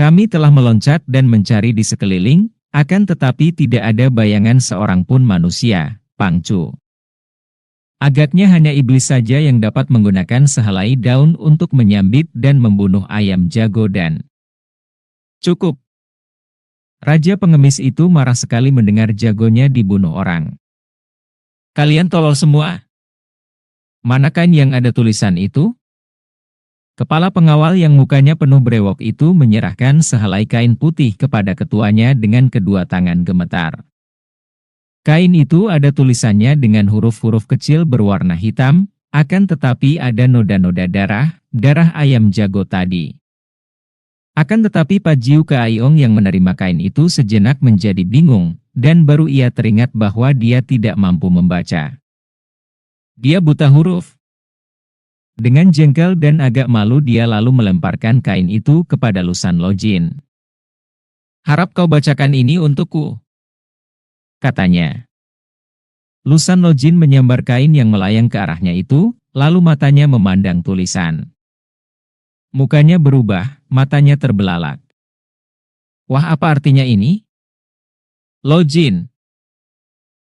Kami telah meloncat dan mencari di sekeliling, akan tetapi tidak ada bayangan seorang pun manusia, Pangcu. Agaknya hanya iblis saja yang dapat menggunakan sehelai daun untuk menyambit dan membunuh ayam jago dan... Cukup. Raja pengemis itu marah sekali mendengar jagonya dibunuh orang. Kalian tolol semua. Manakah yang ada tulisan itu? Kepala pengawal yang mukanya penuh brewok itu menyerahkan sehelai kain putih kepada ketuanya dengan kedua tangan gemetar. Kain itu ada tulisannya dengan huruf-huruf kecil berwarna hitam, akan tetapi ada noda-noda darah ayam jago tadi. Akan tetapi Pajiu Kaaiong yang menerima kain itu sejenak menjadi bingung, dan baru ia teringat bahwa dia tidak mampu membaca. Dia buta huruf. Dengan jengkel dan agak malu dia lalu melemparkan kain itu kepada Lusan Lojin. Harap kau bacakan ini untukku, katanya. Lusan Lojin menyambar kain yang melayang ke arahnya itu, lalu matanya memandang tulisan. Mukanya berubah, matanya terbelalak. Wah, apa artinya ini? Lojin.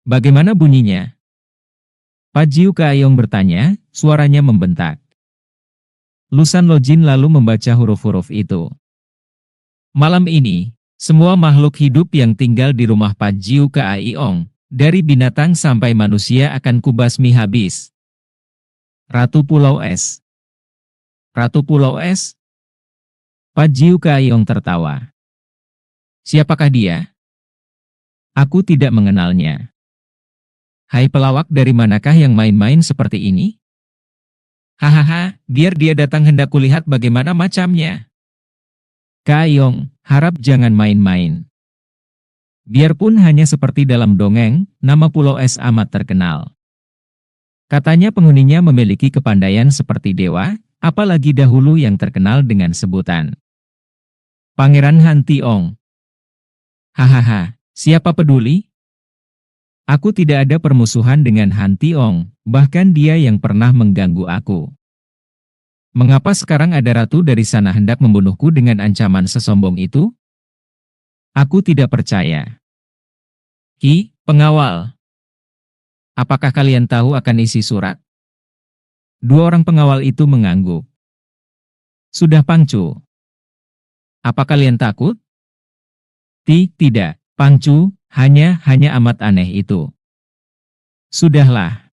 Bagaimana bunyinya? Pajiu Kaaiong bertanya, suaranya membentak. Lusan Lojin lalu membaca huruf-huruf itu. Malam ini, semua makhluk hidup yang tinggal di rumah Pajiu Kaaiong, dari binatang sampai manusia akan kubasmi habis. Ratu Pulau Es. Ratu Pulau Es? Pajiu Kaaiong tertawa. Siapakah dia? Aku tidak mengenalnya. Hai pelawak, dari manakah yang main-main seperti ini? Hahaha, biar dia datang hendak kulihat bagaimana macamnya. Kaaiong, harap jangan main-main. Biarpun hanya seperti dalam dongeng, nama Pulau Es amat terkenal. Katanya penghuninya memiliki kepandaian seperti dewa, apalagi dahulu yang terkenal dengan sebutan Pangeran Han Tiong. Hahaha, siapa peduli? Aku tidak ada permusuhan dengan Han Tiong, bahkan dia yang pernah mengganggu aku. Mengapa sekarang ada ratu dari sana hendak membunuhku dengan ancaman sesombong itu? Aku tidak percaya. Ki, pengawal. Apakah kalian tahu akan isi surat? Dua orang pengawal itu mengangguk. Sudah Pangcu. Apa kalian takut? Tidak, Pangcu, hanya amat aneh itu. Sudahlah.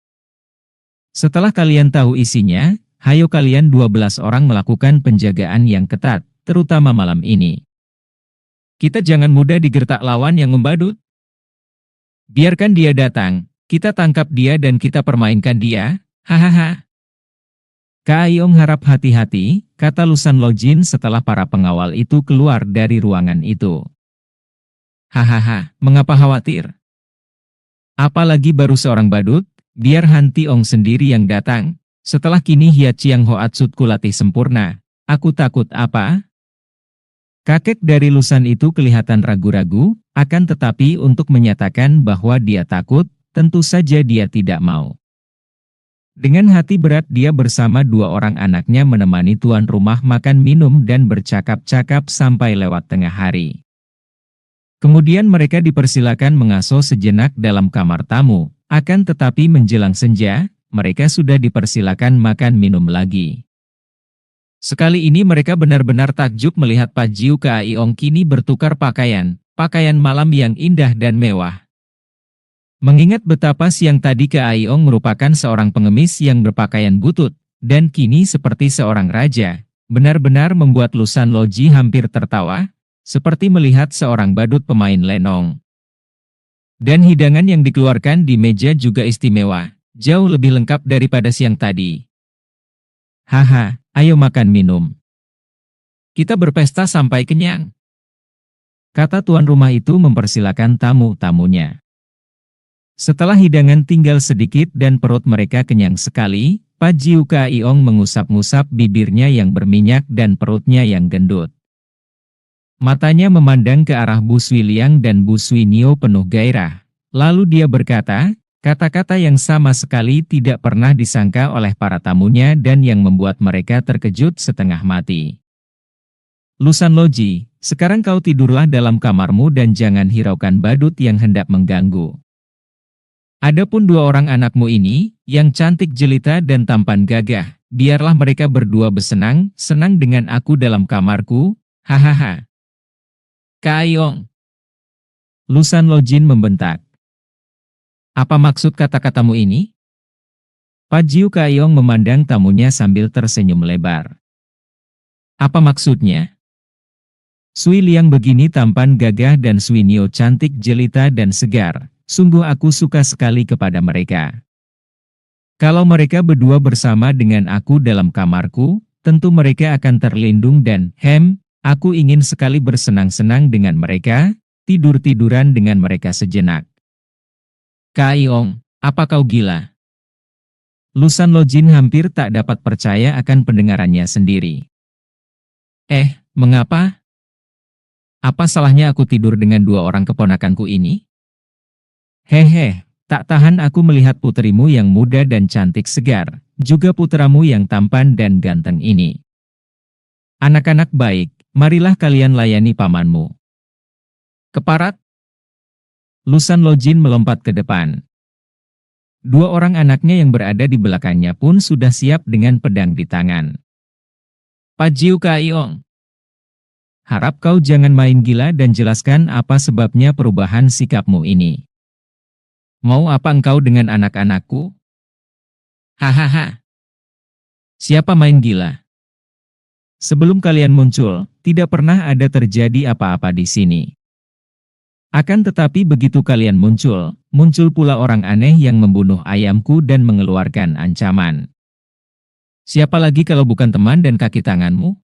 Setelah kalian tahu isinya, hayo kalian 12 orang melakukan penjagaan yang ketat, terutama malam ini. Kita jangan mudah digertak lawan yang membadut. Biarkan dia datang, kita tangkap dia dan kita permainkan dia, hahaha. Kaaiong harap hati-hati, kata Lusan Lojin setelah para pengawal itu keluar dari ruangan itu. Hahaha, mengapa khawatir? Apalagi baru seorang badut, biar Han Tiong sendiri yang datang. Setelah kini Hiat Chiang Hoatsutku latih sempurna, aku takut apa? Kakek dari Lusan itu kelihatan ragu-ragu, akan tetapi untuk menyatakan bahwa dia takut, tentu saja dia tidak mau. Dengan hati berat dia bersama dua orang anaknya menemani tuan rumah makan minum dan bercakap-cakap sampai lewat tengah hari. Kemudian mereka dipersilakan mengasuh sejenak dalam kamar tamu, akan tetapi menjelang senja, mereka sudah dipersilakan makan minum lagi. Sekali ini mereka benar-benar takjub melihat Pajiu Kaaiong kini bertukar pakaian malam yang indah dan mewah. Mengingat betapa siang tadi Kaaiong merupakan seorang pengemis yang berpakaian butut, dan kini seperti seorang raja, benar-benar membuat Lusan Loji hampir tertawa, seperti melihat seorang badut pemain lenong. Dan hidangan yang dikeluarkan di meja juga istimewa, jauh lebih lengkap daripada siang tadi. Haha, ayo makan minum. Kita berpesta sampai kenyang, kata tuan rumah itu mempersilakan tamu-tamunya. Setelah hidangan tinggal sedikit dan perut mereka kenyang sekali, Pajiu Kaaiong mengusap-ngusap bibirnya yang berminyak dan perutnya yang gendut. Matanya memandang ke arah Bu Sui Liang dan Bu Sui Nio penuh gairah. Lalu dia berkata, kata-kata yang sama sekali tidak pernah disangka oleh para tamunya dan yang membuat mereka terkejut setengah mati. Lusan Loji, sekarang kau tidurlah dalam kamarmu dan jangan hiraukan badut yang hendak mengganggu. Adapun dua orang anakmu ini, yang cantik jelita dan tampan gagah, biarlah mereka berdua bersenang-senang dengan aku dalam kamarku, hahaha. Kaiyong. Lusan Lojin membentak. Apa maksud kata-katamu ini? Pajiu Kaiyong memandang tamunya sambil tersenyum lebar. Apa maksudnya? Sui Liang begini tampan gagah dan Sui Nio cantik jelita dan segar. Sungguh aku suka sekali kepada mereka. Kalau mereka berdua bersama dengan aku dalam kamarku, tentu mereka akan terlindung dan, aku ingin sekali bersenang-senang dengan mereka, tidur-tiduran dengan mereka sejenak. Kaiyong, apa kau gila? Lusan Lojin hampir tak dapat percaya akan pendengarannya sendiri. Mengapa? Apa salahnya aku tidur dengan dua orang keponakanku ini? Hehe, tak tahan aku melihat puterimu yang muda dan cantik segar, juga putramu yang tampan dan ganteng ini. Anak-anak baik, marilah kalian layani pamanmu. Keparat. Lusan Lojin melompat ke depan. Dua orang anaknya yang berada di belakangnya pun sudah siap dengan pedang di tangan. Pajiu Kaiyong, harap kau jangan main gila dan jelaskan apa sebabnya perubahan sikapmu ini. Mau apa engkau dengan anak-anakku? Hahaha. Siapa main gila? Sebelum kalian muncul, tidak pernah ada terjadi apa-apa di sini. Akan tetapi begitu kalian muncul pula orang aneh yang membunuh ayamku dan mengeluarkan ancaman. Siapa lagi kalau bukan teman dan kaki tanganmu?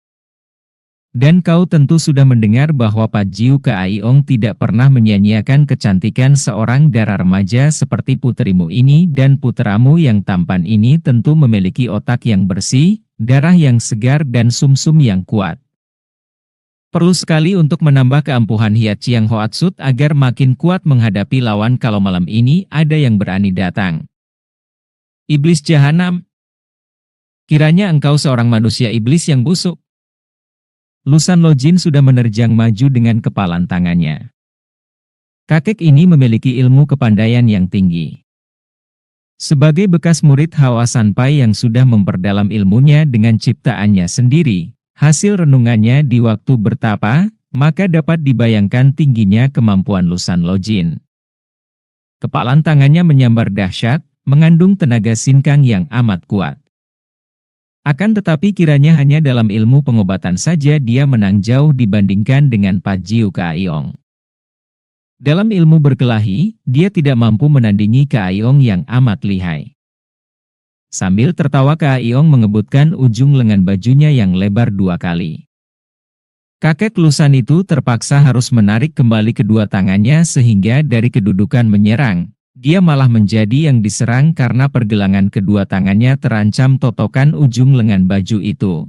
Dan kau tentu sudah mendengar bahwa Pajiu Kaiyong tidak pernah menyia-nyiakan kecantikan seorang dara remaja seperti puterimu ini, dan putramu yang tampan ini tentu memiliki otak yang bersih, darah yang segar dan sumsum yang kuat. Perlu sekali untuk menambah keampuhan Hiat Chiang Hoatsut agar makin kuat menghadapi lawan kalau malam ini ada yang berani datang. Iblis Jahanam, kiranya engkau seorang manusia iblis yang busuk. Lusan Lojin sudah menerjang maju dengan kepalan tangannya. Kakek ini memiliki ilmu kepandaian yang tinggi. Sebagai bekas murid Hawa Sanpai yang sudah memperdalam ilmunya dengan ciptaannya sendiri, hasil renungannya di waktu bertapa, maka dapat dibayangkan tingginya kemampuan Lusan Lojin. Kepalan tangannya menyambar dahsyat, mengandung tenaga sinkang yang amat kuat. Akan tetapi kiranya hanya dalam ilmu pengobatan saja dia menang jauh dibandingkan dengan Pajiu Kaiyong. Dalam ilmu berkelahi, dia tidak mampu menandingi Kaiyong yang amat lihai. Sambil tertawa Kaiyong mengebutkan ujung lengan bajunya yang lebar 2 kali. Kakek Lusan itu terpaksa harus menarik kembali kedua tangannya sehingga dari kedudukan menyerang, dia malah menjadi yang diserang karena pergelangan kedua tangannya terancam totokan ujung lengan baju itu.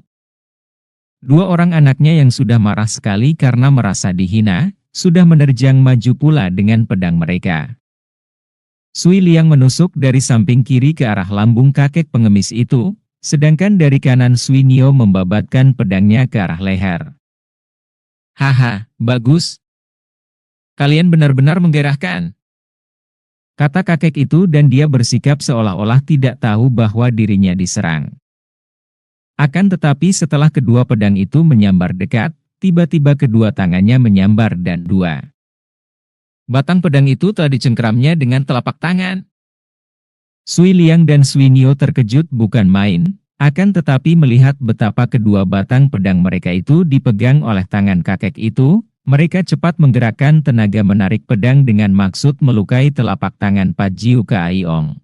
Dua orang anaknya yang sudah marah sekali karena merasa dihina, sudah menerjang maju pula dengan pedang mereka. Sui Liang menusuk dari samping kiri ke arah lambung kakek pengemis itu, sedangkan dari kanan Sui Nio membabatkan pedangnya ke arah leher. Haha, bagus. Kalian benar-benar menggerahkan, kata kakek itu, dan dia bersikap seolah-olah tidak tahu bahwa dirinya diserang. Akan tetapi setelah kedua pedang itu menyambar dekat, tiba-tiba kedua tangannya menyambar dan 2 batang pedang itu telah dicengkeramnya dengan telapak tangan. Sui Liang dan Sui Nio terkejut bukan main, akan tetapi melihat betapa kedua batang pedang mereka itu dipegang oleh tangan kakek itu, mereka cepat menggerakkan tenaga menarik pedang dengan maksud melukai telapak tangan Pajiu Kaiyong.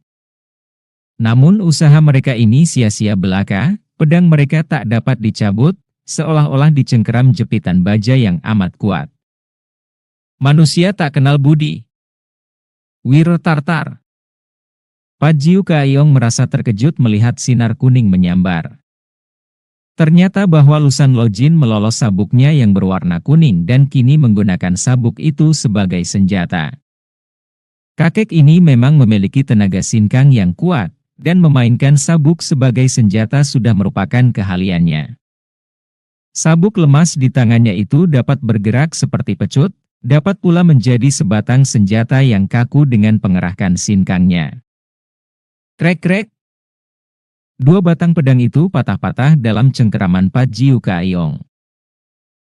Namun usaha mereka ini sia-sia belaka, pedang mereka tak dapat dicabut, seolah-olah dicengkeram jepitan baja yang amat kuat. Manusia tak kenal budi. Wiro Tartar. Pajiu Kaiyong merasa terkejut melihat sinar kuning menyambar. Ternyata bahwa Lusan Lojin melolos sabuknya yang berwarna kuning dan kini menggunakan sabuk itu sebagai senjata. Kakek ini memang memiliki tenaga sinkang yang kuat, dan memainkan sabuk sebagai senjata sudah merupakan keahliannya. Sabuk lemas di tangannya itu dapat bergerak seperti pecut, dapat pula menjadi sebatang senjata yang kaku dengan pengerahkan sinkangnya. Krek-krek. Dua batang pedang itu patah-patah dalam cengkeraman Pat Jiu Kaiyong.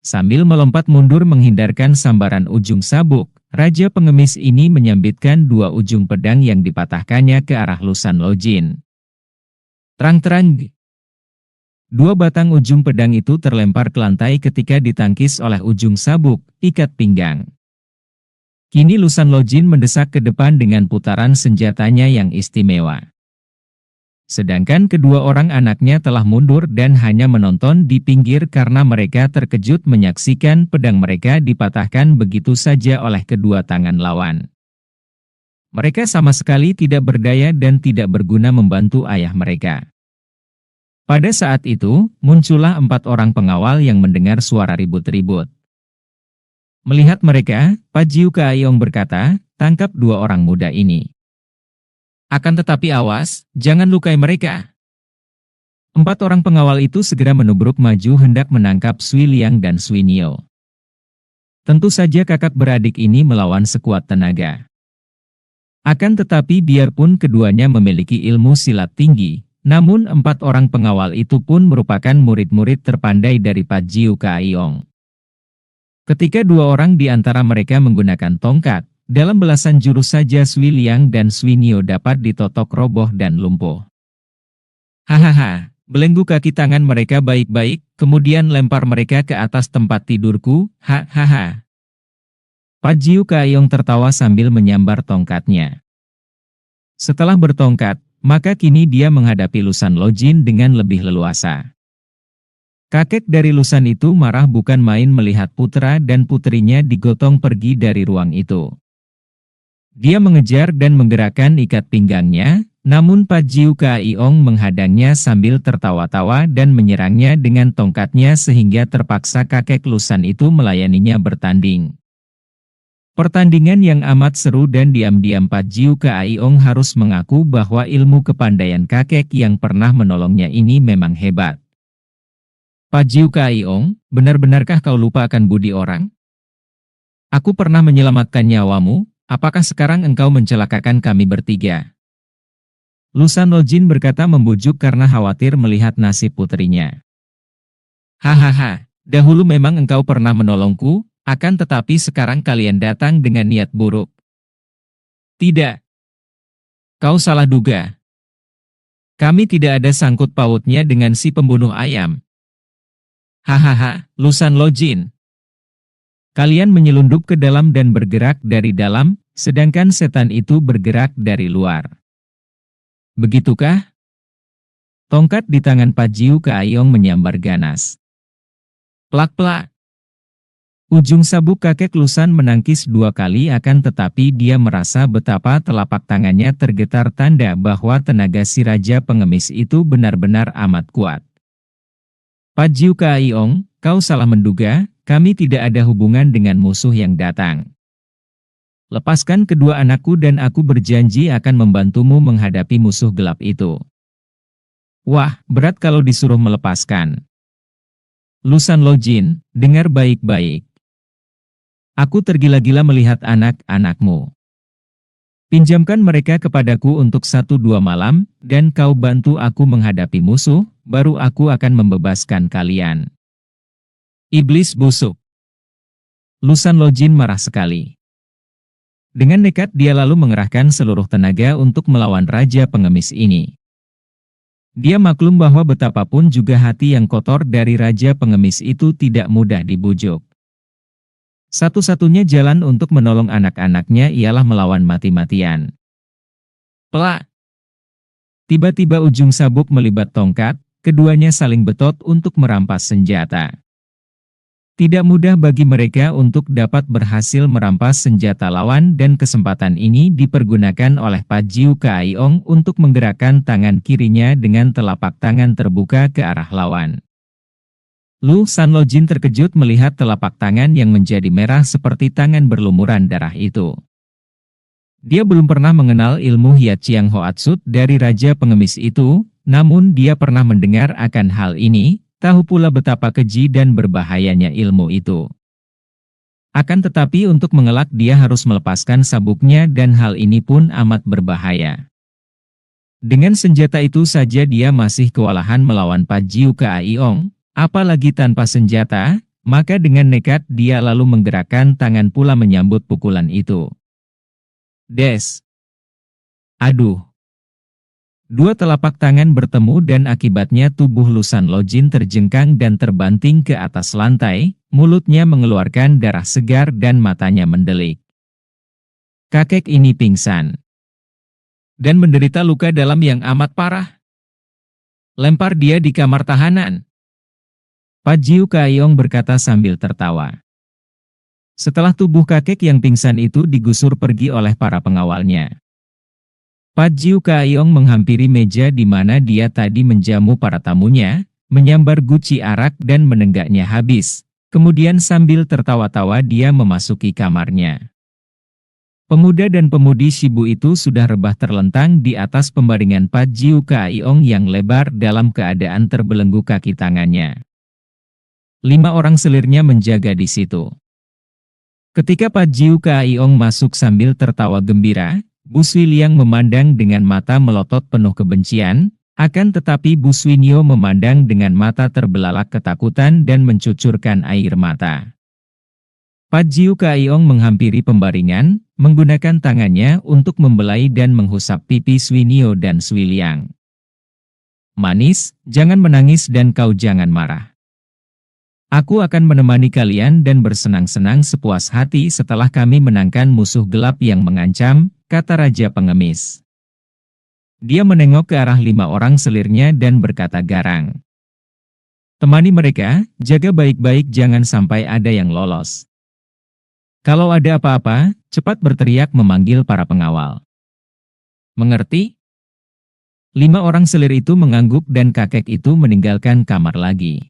Sambil melompat mundur menghindarkan sambaran ujung sabuk, Raja Pengemis ini menyambitkan dua ujung pedang yang dipatahkannya ke arah Lusan Lojin. Terang-terang. Dua batang ujung pedang itu terlempar ke lantai ketika ditangkis oleh ujung sabuk, ikat pinggang. Kini Lusan Lojin mendesak ke depan dengan putaran senjatanya yang istimewa. Sedangkan kedua orang anaknya telah mundur dan hanya menonton di pinggir karena mereka terkejut menyaksikan pedang mereka dipatahkan begitu saja oleh kedua tangan lawan. Mereka sama sekali tidak berdaya dan tidak berguna membantu ayah mereka. Pada saat itu, muncullah 4 orang pengawal yang mendengar suara ribut-ribut. Melihat mereka, Pat Jiu Kaiyong berkata, "Tangkap 2 orang muda ini. Akan tetapi awas, jangan lukai mereka." 4 orang pengawal itu segera menubruk maju hendak menangkap Sui Liang dan Sui Nio. Tentu saja kakak beradik ini melawan sekuat tenaga. Akan tetapi biarpun keduanya memiliki ilmu silat tinggi, namun 4 orang pengawal itu pun merupakan murid-murid terpandai dari Pat Jiu Kaiyong. Ketika 2 orang di antara mereka menggunakan tongkat, dalam belasan jurus saja Sui Liang dan Sui Nio dapat ditotok roboh dan lumpuh. Hahaha, belenggu kaki tangan mereka baik-baik, kemudian lempar mereka ke atas tempat tidurku, hahaha. Pat Jiu Kaiyong tertawa sambil menyambar tongkatnya. Setelah bertongkat, maka kini dia menghadapi Lusan Lojin dengan lebih leluasa. Kakek dari Lusan itu marah bukan main melihat putra dan putrinya digotong pergi dari ruang itu. Dia mengejar dan menggerakkan ikat pinggangnya, namun Pat Jiu Kaiyong menghadangnya sambil tertawa-tawa dan menyerangnya dengan tongkatnya sehingga terpaksa kakek Lusan itu melayaninya bertanding. Pertandingan yang amat seru dan diam-diam Pat Jiu Kaiyong harus mengaku bahwa ilmu kepandaian kakek yang pernah menolongnya ini memang hebat. Pat Jiu Kaiyong, benar-benarkah kau lupa akan budi orang? Aku pernah menyelamatkan nyawamu, apakah sekarang engkau mencelakakan kami bertiga? Lusan Lojin berkata membujuk karena khawatir melihat nasib putrinya. Hahaha, dahulu memang engkau pernah menolongku, akan tetapi sekarang kalian datang dengan niat buruk. Tidak. Kau salah duga. Kami tidak ada sangkut pautnya dengan si pembunuh ayam. Hahaha, Lusan Lojin. Kalian menyelundup ke dalam dan bergerak dari dalam, sedangkan setan itu bergerak dari luar. Begitukah? Tongkat di tangan Pat Jiu Kaiyong menyambar ganas. Plak-plak. Ujung sabuk kakek Lusan menangkis 2 kali akan tetapi dia merasa betapa telapak tangannya tergetar tanda bahwa tenaga si Raja Pengemis itu benar-benar amat kuat. Pat Jiu Kaiyong, kau salah menduga, kami tidak ada hubungan dengan musuh yang datang. Lepaskan kedua anakku dan aku berjanji akan membantumu menghadapi musuh gelap itu. Wah, berat kalau disuruh melepaskan. Lusan Lojin, dengar baik-baik. Aku tergila-gila melihat anak-anakmu. Pinjamkan mereka kepadaku untuk 1-2 malam, dan kau bantu aku menghadapi musuh, baru aku akan membebaskan kalian. Iblis busuk. Lusan Lojin marah sekali. Dengan nekat dia lalu mengerahkan seluruh tenaga untuk melawan Raja Pengemis ini. Dia maklum bahwa betapapun juga hati yang kotor dari Raja Pengemis itu tidak mudah dibujuk. Satu-satunya jalan untuk menolong anak-anaknya ialah melawan mati-matian. Plak! Tiba-tiba ujung sabuk melibat tongkat, keduanya saling betot untuk merampas senjata. Tidak mudah bagi mereka untuk dapat berhasil merampas senjata lawan dan kesempatan ini dipergunakan oleh Pat Jiu Kaiyong untuk menggerakkan tangan kirinya dengan telapak tangan terbuka ke arah lawan. Lusan Lojin terkejut melihat telapak tangan yang menjadi merah seperti tangan berlumuran darah itu. Dia belum pernah mengenal ilmu Hiat Chiang Hoatsut dari Raja Pengemis itu, namun dia pernah mendengar akan hal ini, tahu pula betapa keji dan berbahayanya ilmu itu. Akan tetapi untuk mengelak dia harus melepaskan sabuknya dan hal ini pun amat berbahaya. Dengan senjata itu saja dia masih kewalahan melawan Pajiu Kaiong, apalagi tanpa senjata, maka dengan nekat dia lalu menggerakkan tangan pula menyambut pukulan itu. Des! Aduh! Dua telapak tangan bertemu dan akibatnya tubuh Lusan Lojin terjengkang dan terbanting ke atas lantai, mulutnya mengeluarkan darah segar dan matanya mendelik. Kakek ini pingsan dan menderita luka dalam yang amat parah. Lempar dia di kamar tahanan. Pajiu Kaiong berkata sambil tertawa. Setelah tubuh kakek yang pingsan itu digusur pergi oleh para pengawalnya, Pajiu Kaiong menghampiri meja di mana dia tadi menjamu para tamunya, menyambar guci arak dan menenggaknya habis. Kemudian sambil tertawa-tawa dia memasuki kamarnya. Pemuda dan pemudi Shibu itu sudah rebah terlentang di atas pembaringan Pajiu Kaiong yang lebar dalam keadaan terbelenggu kaki tangannya. 5 orang selirnya menjaga di situ. Ketika Pajiu Kaiong masuk sambil tertawa gembira, Bu Sui Liang memandang dengan mata melotot penuh kebencian, akan tetapi Bu Swinyo memandang dengan mata terbelalak ketakutan dan mencucurkan air mata. Pajiu Kaiong menghampiri pembaringan, menggunakan tangannya untuk membelai dan menghusap pipi Swinyo dan Sui Liang. Manis, jangan menangis dan kau jangan marah. Aku akan menemani kalian dan bersenang-senang sepuas hati setelah kami menangkan musuh gelap yang mengancam, kata Raja Pengemis. Dia menengok ke arah 5 orang selirnya dan berkata garang. Temani mereka, jaga baik-baik jangan sampai ada yang lolos. Kalau ada apa-apa, cepat berteriak memanggil para pengawal. Mengerti? 5 orang selir itu mengangguk dan kakek itu meninggalkan kamar lagi.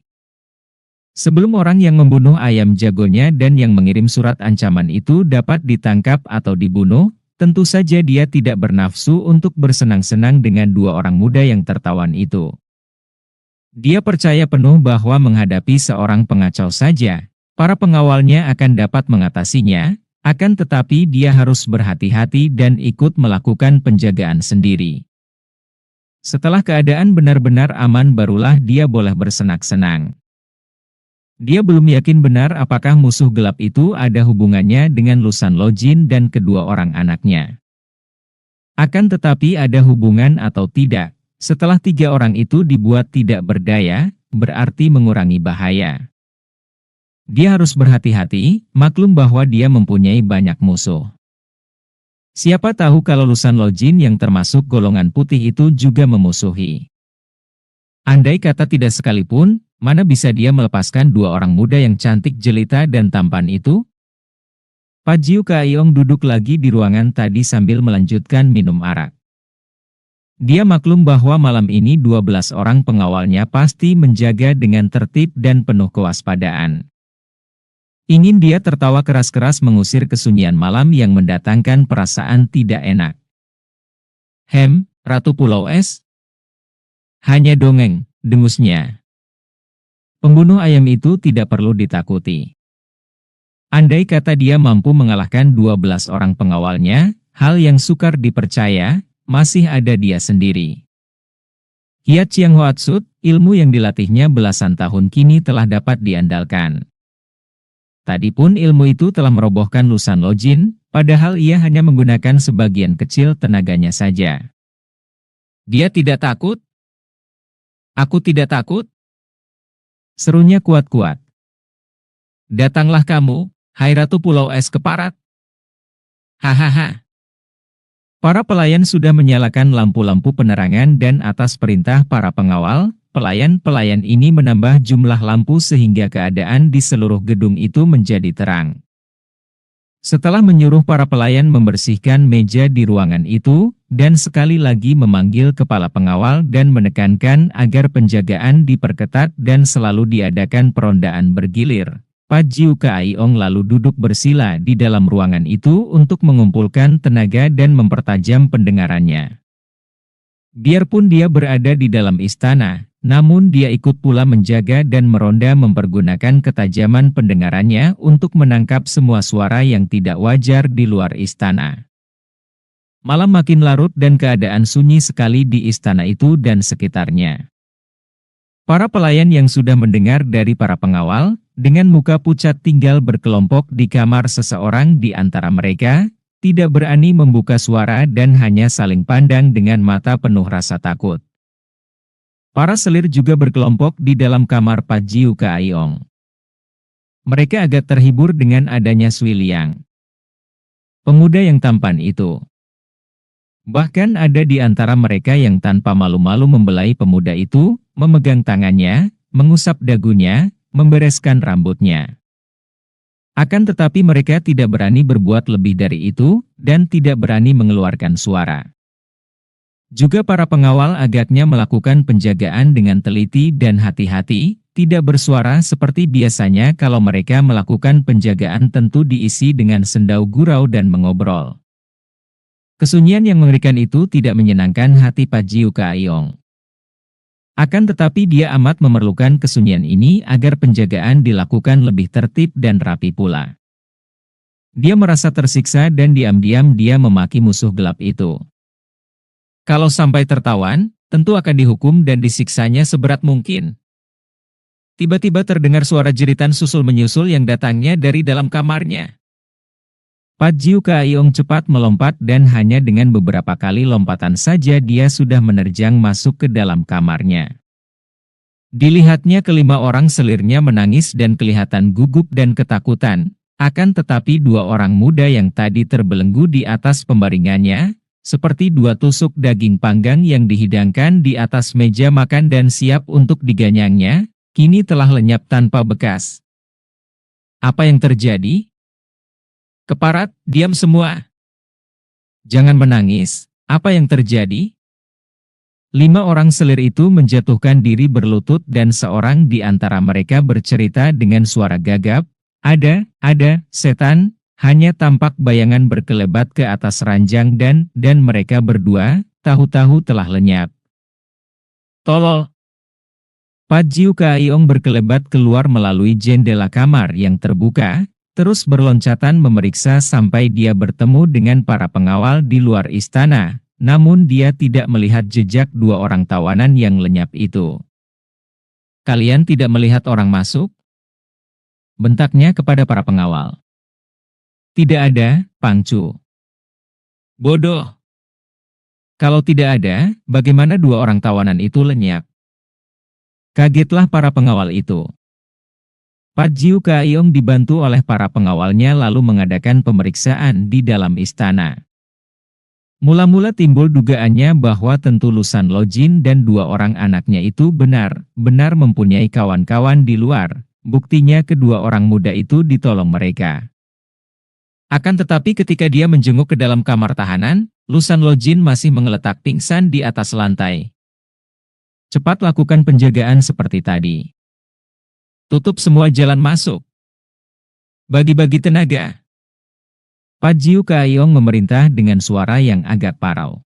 Sebelum orang yang membunuh ayam jagonya dan yang mengirim surat ancaman itu dapat ditangkap atau dibunuh, tentu saja dia tidak bernafsu untuk bersenang-senang dengan 2 orang muda yang tertawan itu. Dia percaya penuh bahwa menghadapi seorang pengacau saja, para pengawalnya akan dapat mengatasinya, akan tetapi dia harus berhati-hati dan ikut melakukan penjagaan sendiri. Setelah keadaan benar-benar aman barulah dia boleh bersenang-senang. Dia belum yakin benar apakah musuh gelap itu ada hubungannya dengan Lusan Lojin dan kedua orang anaknya. Akan tetapi ada hubungan atau tidak, setelah 3 orang itu dibuat tidak berdaya, berarti mengurangi bahaya. Dia harus berhati-hati, maklum bahwa dia mempunyai banyak musuh. Siapa tahu kalau Lusan Lojin yang termasuk golongan putih itu juga memusuhi. Andai kata tidak sekalipun, mana bisa dia melepaskan 2 orang muda yang cantik jelita dan tampan itu? Pajiu Kaiong duduk lagi di ruangan tadi sambil melanjutkan minum arak. Dia maklum bahwa malam ini 12 orang pengawalnya pasti menjaga dengan tertib dan penuh kewaspadaan. Ingin dia tertawa keras-keras mengusir kesunyian malam yang mendatangkan perasaan tidak enak. Ratu Pulau Es? Hanya dongeng, dengusnya. Pembunuh ayam itu tidak perlu ditakuti. Andai kata dia mampu mengalahkan 12 orang pengawalnya, hal yang sukar dipercaya, masih ada dia sendiri. Hiat Chiang Hoatsut, ilmu yang dilatihnya belasan tahun kini telah dapat diandalkan. Tadi pun ilmu itu telah merobohkan Lusan Lojin, padahal ia hanya menggunakan sebagian kecil tenaganya saja. Dia tidak takut? Aku tidak takut? Serunya kuat-kuat. Datanglah kamu, hai Ratu Pulau Es Keparat. Hahaha. Para pelayan sudah menyalakan lampu-lampu penerangan dan atas perintah para pengawal, pelayan-pelayan ini menambah jumlah lampu sehingga keadaan di seluruh gedung itu menjadi terang. Setelah menyuruh para pelayan membersihkan meja di ruangan itu, dan sekali lagi memanggil kepala pengawal dan menekankan agar penjagaan diperketat dan selalu diadakan perondaan bergilir, Pajiu Kaiong lalu duduk bersila di dalam ruangan itu untuk mengumpulkan tenaga dan mempertajam pendengarannya. Biarpun dia berada di dalam istana, namun dia ikut pula menjaga dan meronda mempergunakan ketajaman pendengarannya untuk menangkap semua suara yang tidak wajar di luar istana. Malam makin larut dan keadaan sunyi sekali di istana itu dan sekitarnya. Para pelayan yang sudah mendengar dari para pengawal, dengan muka pucat tinggal berkelompok di kamar seseorang di antara mereka, tidak berani membuka suara dan hanya saling pandang dengan mata penuh rasa takut. Para selir juga berkelompok di dalam kamar Pajiu Kaayong. Mereka agak terhibur dengan adanya Sui Liang, pemuda yang tampan itu. Bahkan ada di antara mereka yang tanpa malu-malu membelai pemuda itu, memegang tangannya, mengusap dagunya, membereskan rambutnya. Akan tetapi mereka tidak berani berbuat lebih dari itu, dan tidak berani mengeluarkan suara. Juga para pengawal agaknya melakukan penjagaan dengan teliti dan hati-hati, tidak bersuara seperti biasanya kalau mereka melakukan penjagaan tentu diisi dengan sendau gurau dan mengobrol. Kesunyian yang mengerikan itu tidak menyenangkan hati Pajiu Kaayong. Akan tetapi dia amat memerlukan kesunyian ini agar penjagaan dilakukan lebih tertib dan rapi pula. Dia merasa tersiksa dan diam-diam dia memaki musuh gelap itu. Kalau sampai tertawan, tentu akan dihukum dan disiksanya seberat mungkin. Tiba-tiba terdengar suara jeritan susul-menyusul yang datangnya dari dalam kamarnya. Pajiu Kaayong cepat melompat dan hanya dengan beberapa kali lompatan saja dia sudah menerjang masuk ke dalam kamarnya. Dilihatnya kelima orang selirnya menangis dan kelihatan gugup dan ketakutan, akan tetapi dua orang muda yang tadi terbelenggu di atas pembaringannya, seperti dua tusuk daging panggang yang dihidangkan di atas meja makan dan siap untuk diganyangnya, kini telah lenyap tanpa bekas. Apa yang terjadi? Keparat, diam semua. Jangan menangis, apa yang terjadi? 5 orang selir itu menjatuhkan diri berlutut dan seorang di antara mereka bercerita dengan suara gagap, ada, setan, hanya tampak bayangan berkelebat ke atas ranjang dan mereka berdua, tahu-tahu telah lenyap. Tolol! Pajiu Kaayong berkelebat keluar melalui jendela kamar yang terbuka, terus berloncatan memeriksa sampai dia bertemu dengan para pengawal di luar istana, namun dia tidak melihat jejak dua orang tawanan yang lenyap itu. Kalian tidak melihat orang masuk? Bentaknya kepada para pengawal. Tidak ada, Pangcu. Bodoh. Kalau tidak ada, bagaimana dua orang tawanan itu lenyap? Kagetlah para pengawal itu. Pajiu Kaayong dibantu oleh para pengawalnya lalu mengadakan pemeriksaan di dalam istana. Mula-mula timbul dugaannya bahwa tentu Lusan Lojin dan dua orang anaknya itu benar-benar mempunyai kawan-kawan di luar, buktinya kedua orang muda itu ditolong mereka. Akan tetapi ketika dia menjenguk ke dalam kamar tahanan, Lusan Lojin masih menggeletak pingsan di atas lantai. Cepat lakukan penjagaan seperti tadi. Tutup semua jalan masuk. Bagi-bagi tenaga. Pajiu Kaayong memerintah dengan suara yang agak parau.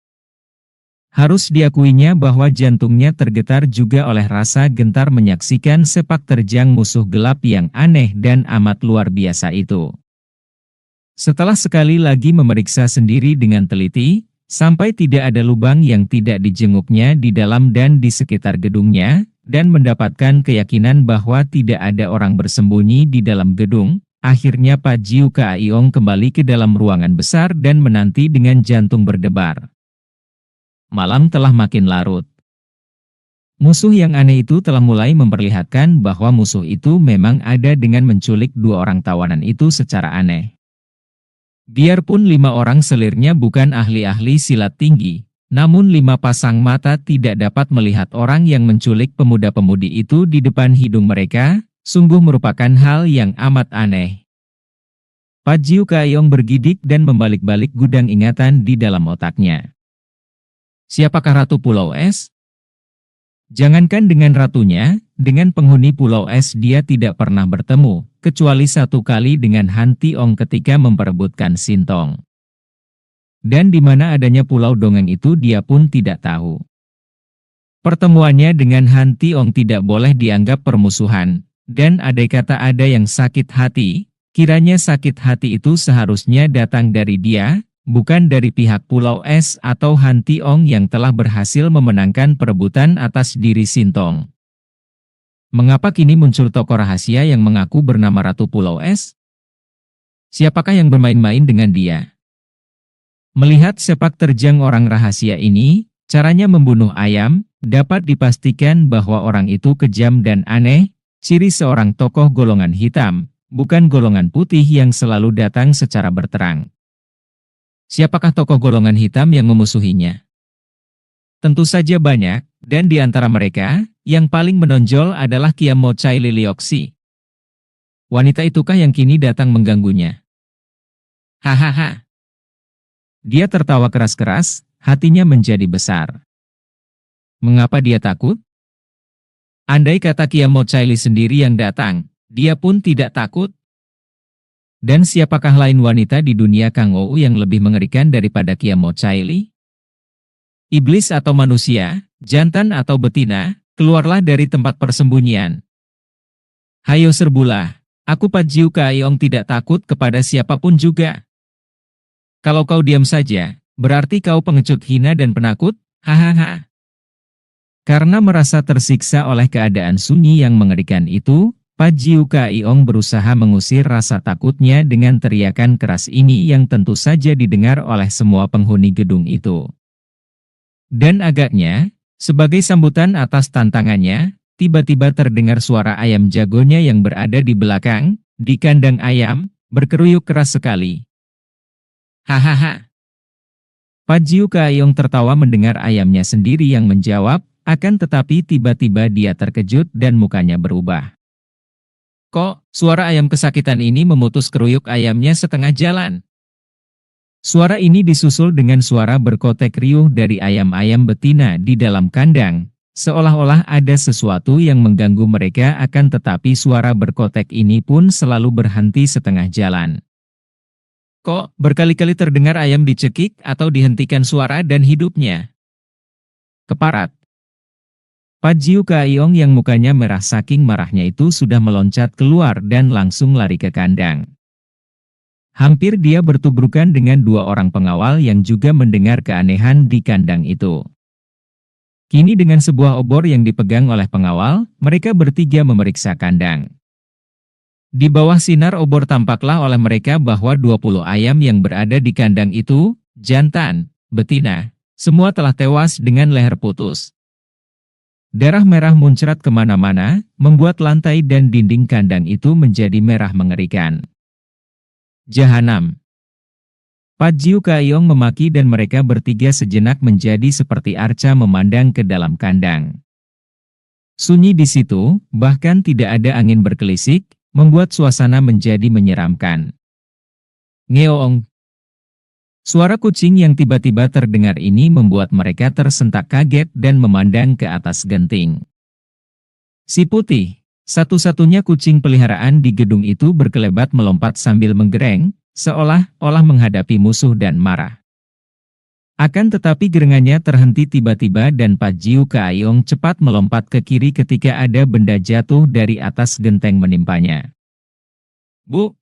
Harus diakuinya bahwa jantungnya tergetar juga oleh rasa gentar menyaksikan sepak terjang musuh gelap yang aneh dan amat luar biasa itu. Setelah sekali lagi memeriksa sendiri dengan teliti, sampai tidak ada lubang yang tidak dijenguknya di dalam dan di sekitar gedungnya, dan mendapatkan keyakinan bahwa tidak ada orang bersembunyi di dalam gedung, akhirnya Pajiu Kaayong kembali ke dalam ruangan besar dan menanti dengan jantung berdebar. Malam telah makin larut. Musuh yang aneh itu telah mulai memperlihatkan bahwa musuh itu memang ada dengan menculik dua orang tawanan itu secara aneh. Biarpun 5 orang selirnya bukan ahli-ahli silat tinggi, namun 5 pasang mata tidak dapat melihat orang yang menculik pemuda-pemudi itu di depan hidung mereka, sungguh merupakan hal yang amat aneh. Pajiu Kaayong bergidik dan membalik-balik gudang ingatan di dalam otaknya. Siapakah Ratu Pulau Es? Jangankan dengan ratunya, dengan penghuni Pulau Es dia tidak pernah bertemu, kecuali satu kali dengan Han Tiong ketika memperebutkan Sintong. Dan di mana adanya pulau dongeng itu dia pun tidak tahu. Pertemuannya dengan Han Tiong tidak boleh dianggap permusuhan, dan andai kata ada yang sakit hati, kiranya sakit hati itu seharusnya datang dari dia, bukan dari pihak Pulau Es atau Han Tiong yang telah berhasil memenangkan perebutan atas diri Sintong. Mengapa kini muncul tokoh rahasia yang mengaku bernama Ratu Pulau Es? Siapakah yang bermain-main dengan dia? Melihat sepak terjang orang rahasia ini, caranya membunuh ayam, dapat dipastikan bahwa orang itu kejam dan aneh, ciri seorang tokoh golongan hitam, bukan golongan putih yang selalu datang secara berterang. Siapakah tokoh golongan hitam yang memusuhinya? Tentu saja banyak, dan di antara mereka, yang paling menonjol adalah Kiam Mo Chai Lilioksi. Wanita itukah yang kini datang mengganggunya? Hahaha. Dia tertawa keras-keras, hatinya menjadi besar. Mengapa dia takut? Andai kata Kiam Mo Chai Li sendiri yang datang, dia pun tidak takut. Dan siapakah lain wanita di dunia Kang Ou yang lebih mengerikan daripada Kiam Mo Chai Li? Iblis atau manusia, jantan atau betina, keluarlah dari tempat persembunyian. Hayo serbulah, aku Pat Jiu Kaiong tidak takut kepada siapapun juga. Kalau kau diam saja, berarti kau pengecut hina dan penakut, hahaha. Karena merasa tersiksa oleh keadaan sunyi yang mengerikan itu, Pat Jiu Kaiong berusaha mengusir rasa takutnya dengan teriakan keras ini yang tentu saja didengar oleh semua penghuni gedung itu. Dan agaknya, sebagai sambutan atas tantangannya, tiba-tiba terdengar suara ayam jagonya yang berada di belakang, di kandang ayam, berkeruyuk keras sekali. Hahaha. Pat Jiu Kaiong tertawa mendengar ayamnya sendiri yang menjawab, akan tetapi tiba-tiba dia terkejut dan mukanya berubah. Kok, suara ayam kesakitan ini memutus keruyuk ayamnya setengah jalan? Suara ini disusul dengan suara berkotek riuh dari ayam-ayam betina di dalam kandang, seolah-olah ada sesuatu yang mengganggu mereka akan tetapi suara berkotek ini pun selalu berhenti setengah jalan. Kok, berkali-kali terdengar ayam dicekik atau dihentikan suara dan hidupnya? Keparat. Pat Jiu Kaiong yang mukanya merah saking marahnya itu sudah meloncat keluar dan langsung lari ke kandang. Hampir dia bertubrukan dengan dua orang pengawal yang juga mendengar keanehan di kandang itu. Kini dengan sebuah obor yang dipegang oleh pengawal, mereka bertiga memeriksa kandang. Di bawah sinar obor tampaklah oleh mereka bahwa 20 ayam yang berada di kandang itu, jantan, betina, semua telah tewas dengan leher putus. Darah merah muncrat kemana-mana, membuat lantai dan dinding kandang itu menjadi merah mengerikan. Jahanam. Pat Jiu Kaiong memaki dan mereka bertiga sejenak menjadi seperti arca memandang ke dalam kandang. Sunyi di situ, bahkan tidak ada angin berkelisik, membuat suasana menjadi menyeramkan. Ngeong. Suara kucing yang tiba-tiba terdengar ini membuat mereka tersentak kaget dan memandang ke atas genting. Si putih, satu-satunya kucing peliharaan di gedung itu berkelebat melompat sambil menggereng, seolah-olah menghadapi musuh dan marah. Akan tetapi gerengannya terhenti tiba-tiba dan Pat Jiu Kaiong cepat melompat ke kiri ketika ada benda jatuh dari atas genteng menimpanya. Bu!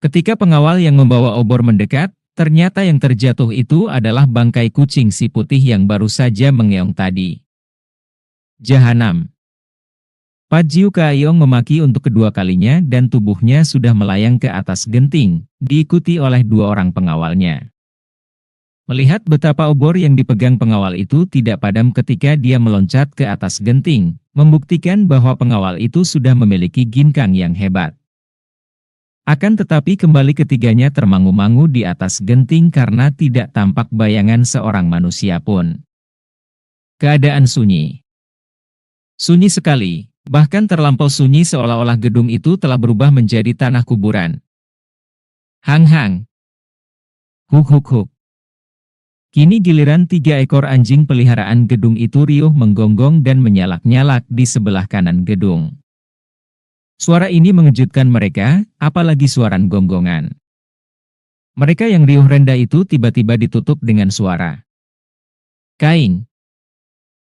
Ketika pengawal yang membawa obor mendekat, ternyata yang terjatuh itu adalah bangkai kucing si putih yang baru saja mengeong tadi. Jahanam. Pat Jiu Kaiong memaki untuk kedua kalinya dan tubuhnya sudah melayang ke atas genting, diikuti oleh dua orang pengawalnya. Melihat betapa obor yang dipegang pengawal itu tidak padam ketika dia meloncat ke atas genting, membuktikan bahwa pengawal itu sudah memiliki ginkang yang hebat. Akan tetapi kembali ketiganya termangu-mangu di atas genting karena tidak tampak bayangan seorang manusia pun. Keadaan sunyi. Sunyi sekali, bahkan terlampau sunyi seolah-olah gedung itu telah berubah menjadi tanah kuburan. Hang-hang. Huk-huk-huk. Kini giliran 3 ekor anjing peliharaan gedung itu riuh menggonggong dan menyalak-nyalak di sebelah kanan gedung. Suara ini mengejutkan mereka, apalagi suaran gonggongan. Mereka yang riuh rendah itu tiba-tiba ditutup dengan suara. Kaing.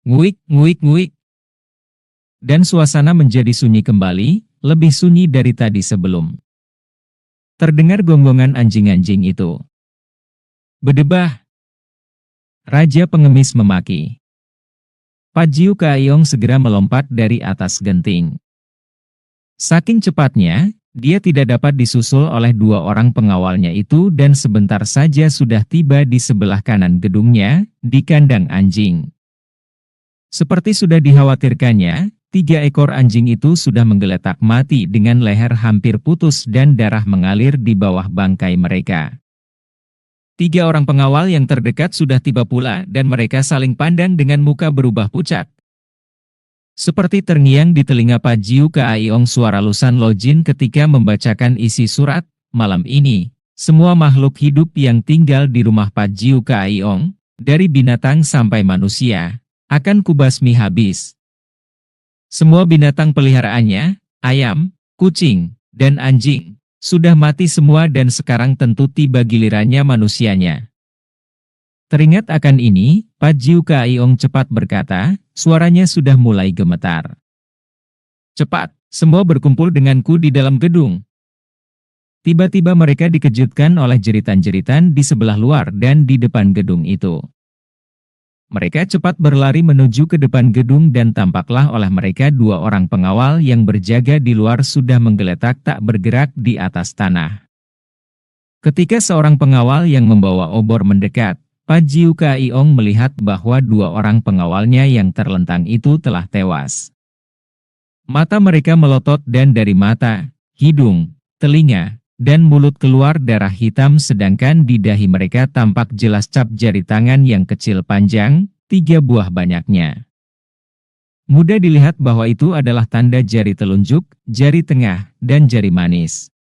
Nguik, nguik, nguik. Dan suasana menjadi sunyi kembali, lebih sunyi dari tadi sebelum. Terdengar gonggongan anjing-anjing itu. Berdebah. Raja pengemis memaki. Pajiu Kaiyong segera melompat dari atas genting. Saking cepatnya, dia tidak dapat disusul oleh dua orang pengawalnya itu dan sebentar saja sudah tiba di sebelah kanan gedungnya, di kandang anjing. Seperti sudah dikhawatirkannya, 3 ekor anjing itu sudah menggeletak mati dengan leher hampir putus dan darah mengalir di bawah bangkai mereka. 3 orang pengawal yang terdekat sudah tiba pula dan mereka saling pandang dengan muka berubah pucat. Seperti terngiang di telinga Pajiu Kaiyong suara Lusan Lojin ketika membacakan isi surat, malam ini, semua makhluk hidup yang tinggal di rumah Pajiu Kaiyong, dari binatang sampai manusia, akan kubasmi habis. Semua binatang peliharaannya, ayam, kucing, dan anjing, sudah mati semua dan sekarang tentu tiba gilirannya manusianya. Teringat akan ini, Pajiu Kaiyong cepat berkata, suaranya sudah mulai gemetar. Cepat, semua berkumpul denganku di dalam gedung. Tiba-tiba mereka dikejutkan oleh jeritan-jeritan di sebelah luar dan di depan gedung itu. Mereka cepat berlari menuju ke depan gedung dan tampaklah oleh mereka 2 orang pengawal yang berjaga di luar sudah menggeletak tak bergerak di atas tanah. Ketika seorang pengawal yang membawa obor mendekat, Pajiu Kaiyong melihat bahwa 2 orang pengawalnya yang terlentang itu telah tewas. Mata mereka melotot dan dari mata, hidung, telinga, dan mulut keluar darah hitam sedangkan di dahi mereka tampak jelas cap jari tangan yang kecil panjang, 3 buah banyaknya. Mudah dilihat bahwa itu adalah tanda jari telunjuk, jari tengah, dan jari manis.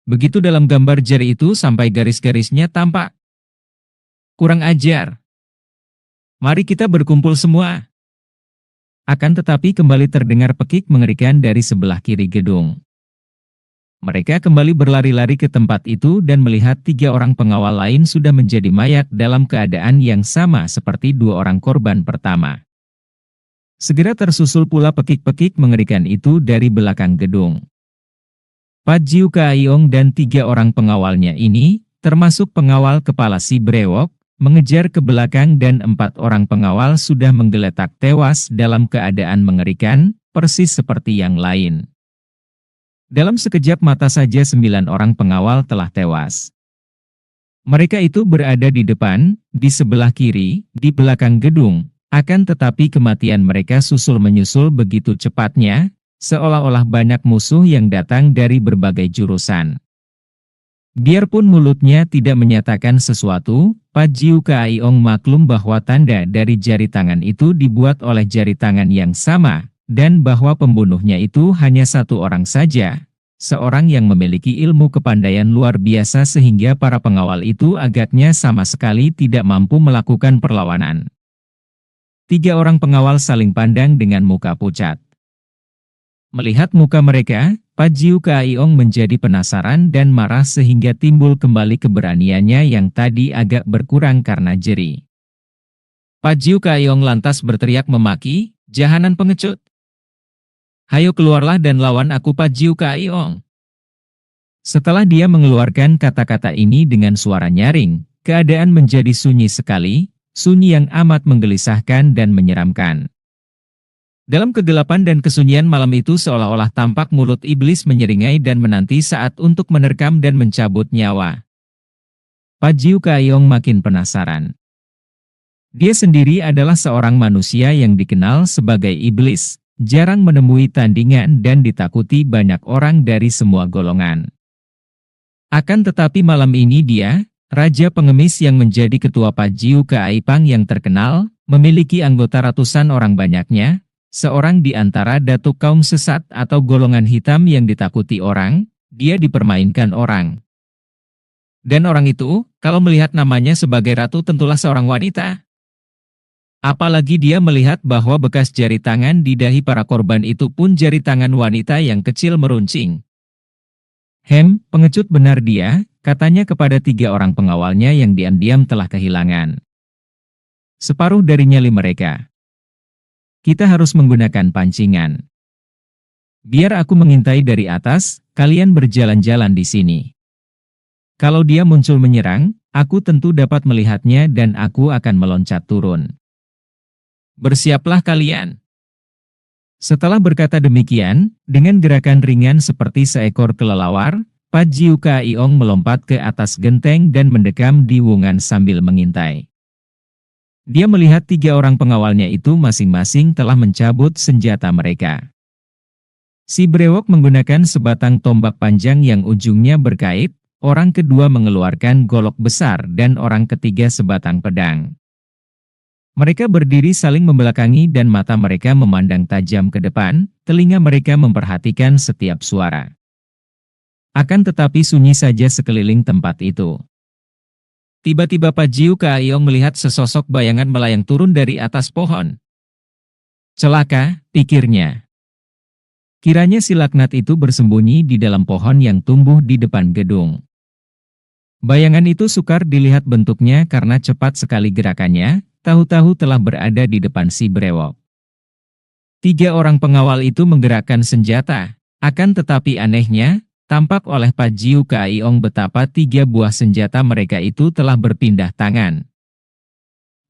Begitu dalam gambar jari itu sampai garis-garisnya tampak. Kurang ajar. Mari kita berkumpul semua. Akan tetapi kembali terdengar pekik mengerikan dari sebelah kiri gedung. Mereka kembali berlari-lari ke tempat itu dan melihat 3 orang pengawal lain sudah menjadi mayat dalam keadaan yang sama seperti 2 orang korban pertama. Segera tersusul pula pekik-pekik mengerikan itu dari belakang gedung. Pajiu Kaiyong dan 3 orang pengawalnya ini, termasuk pengawal kepala si brewok, mengejar ke belakang dan 4 orang pengawal sudah menggeletak tewas dalam keadaan mengerikan, persis seperti yang lain. Dalam sekejap mata saja 9 orang pengawal telah tewas. Mereka itu berada di depan, di sebelah kiri, di belakang gedung, akan tetapi kematian mereka susul-menyusul begitu cepatnya, seolah-olah banyak musuh yang datang dari berbagai jurusan. Biarpun mulutnya tidak menyatakan sesuatu, Pajiu Kaiyong maklum bahwa tanda dari jari tangan itu dibuat oleh jari tangan yang sama, dan bahwa pembunuhnya itu hanya 1 orang saja, seorang yang memiliki ilmu kepandaian luar biasa sehingga para pengawal itu agaknya sama sekali tidak mampu melakukan perlawanan. 3 orang pengawal saling pandang dengan muka pucat. Melihat muka mereka, Pajiu Kaiyong menjadi penasaran dan marah sehingga timbul kembali keberaniannya yang tadi agak berkurang karena jeri. Pajiu Kaiyong lantas berteriak memaki, "Jahanan pengecut! Hayo keluarlah dan lawan aku Pajiu Kaiyong." Setelah dia mengeluarkan kata-kata ini dengan suara nyaring, keadaan menjadi sunyi sekali, sunyi yang amat menggelisahkan dan menyeramkan. Dalam kegelapan dan kesunyian malam itu seolah-olah tampak mulut iblis menyeringai dan menanti saat untuk menerkam dan mencabut nyawa. Pajiu Kaiyong makin penasaran. Dia sendiri adalah seorang manusia yang dikenal sebagai iblis, jarang menemui tandingan dan ditakuti banyak orang dari semua golongan. Akan tetapi malam ini dia, Raja Pengemis yang menjadi ketua Pajiu Kaipang yang terkenal, memiliki anggota ratusan orang banyaknya, seorang di antara datuk kaum sesat atau golongan hitam yang ditakuti orang, dia dipermainkan orang. Dan orang itu, kalau melihat namanya sebagai ratu tentulah seorang wanita. Apalagi dia melihat bahwa bekas jari tangan di dahi para korban itu pun jari tangan wanita yang kecil meruncing. Pengecut benar dia, katanya kepada 3 orang pengawalnya yang diam-diam telah kehilangan separuh dari nyali mereka. kita harus menggunakan pancingan. Biar aku mengintai dari atas, kalian berjalan-jalan di sini. Kalau dia muncul menyerang, aku tentu dapat melihatnya dan aku akan meloncat turun. Bersiaplah kalian. Setelah berkata demikian, dengan gerakan ringan seperti seekor kelelawar, Pajiu Kaiong melompat ke atas genteng dan mendekam di Wungan sambil mengintai. Dia melihat 3 orang pengawalnya itu masing-masing telah mencabut senjata mereka. Si brewok menggunakan sebatang tombak panjang yang ujungnya berkait, orang kedua mengeluarkan golok besar dan orang ketiga sebatang pedang. Mereka berdiri saling membelakangi dan mata mereka memandang tajam ke depan, telinga mereka memperhatikan setiap suara. Akan tetapi sunyi saja sekeliling tempat itu. Tiba-tiba Pajiu Kaiong melihat sesosok bayangan melayang turun dari atas pohon. Celaka, pikirnya. Kiranya si laknat itu bersembunyi di dalam pohon yang tumbuh di depan gedung. Bayangan itu sukar dilihat bentuknya karena cepat sekali gerakannya, tahu-tahu telah berada di depan si brewok. 3 orang pengawal itu menggerakkan senjata, akan tetapi anehnya, tampak oleh Pajiu Kaiong betapa 3 buah senjata mereka itu telah berpindah tangan.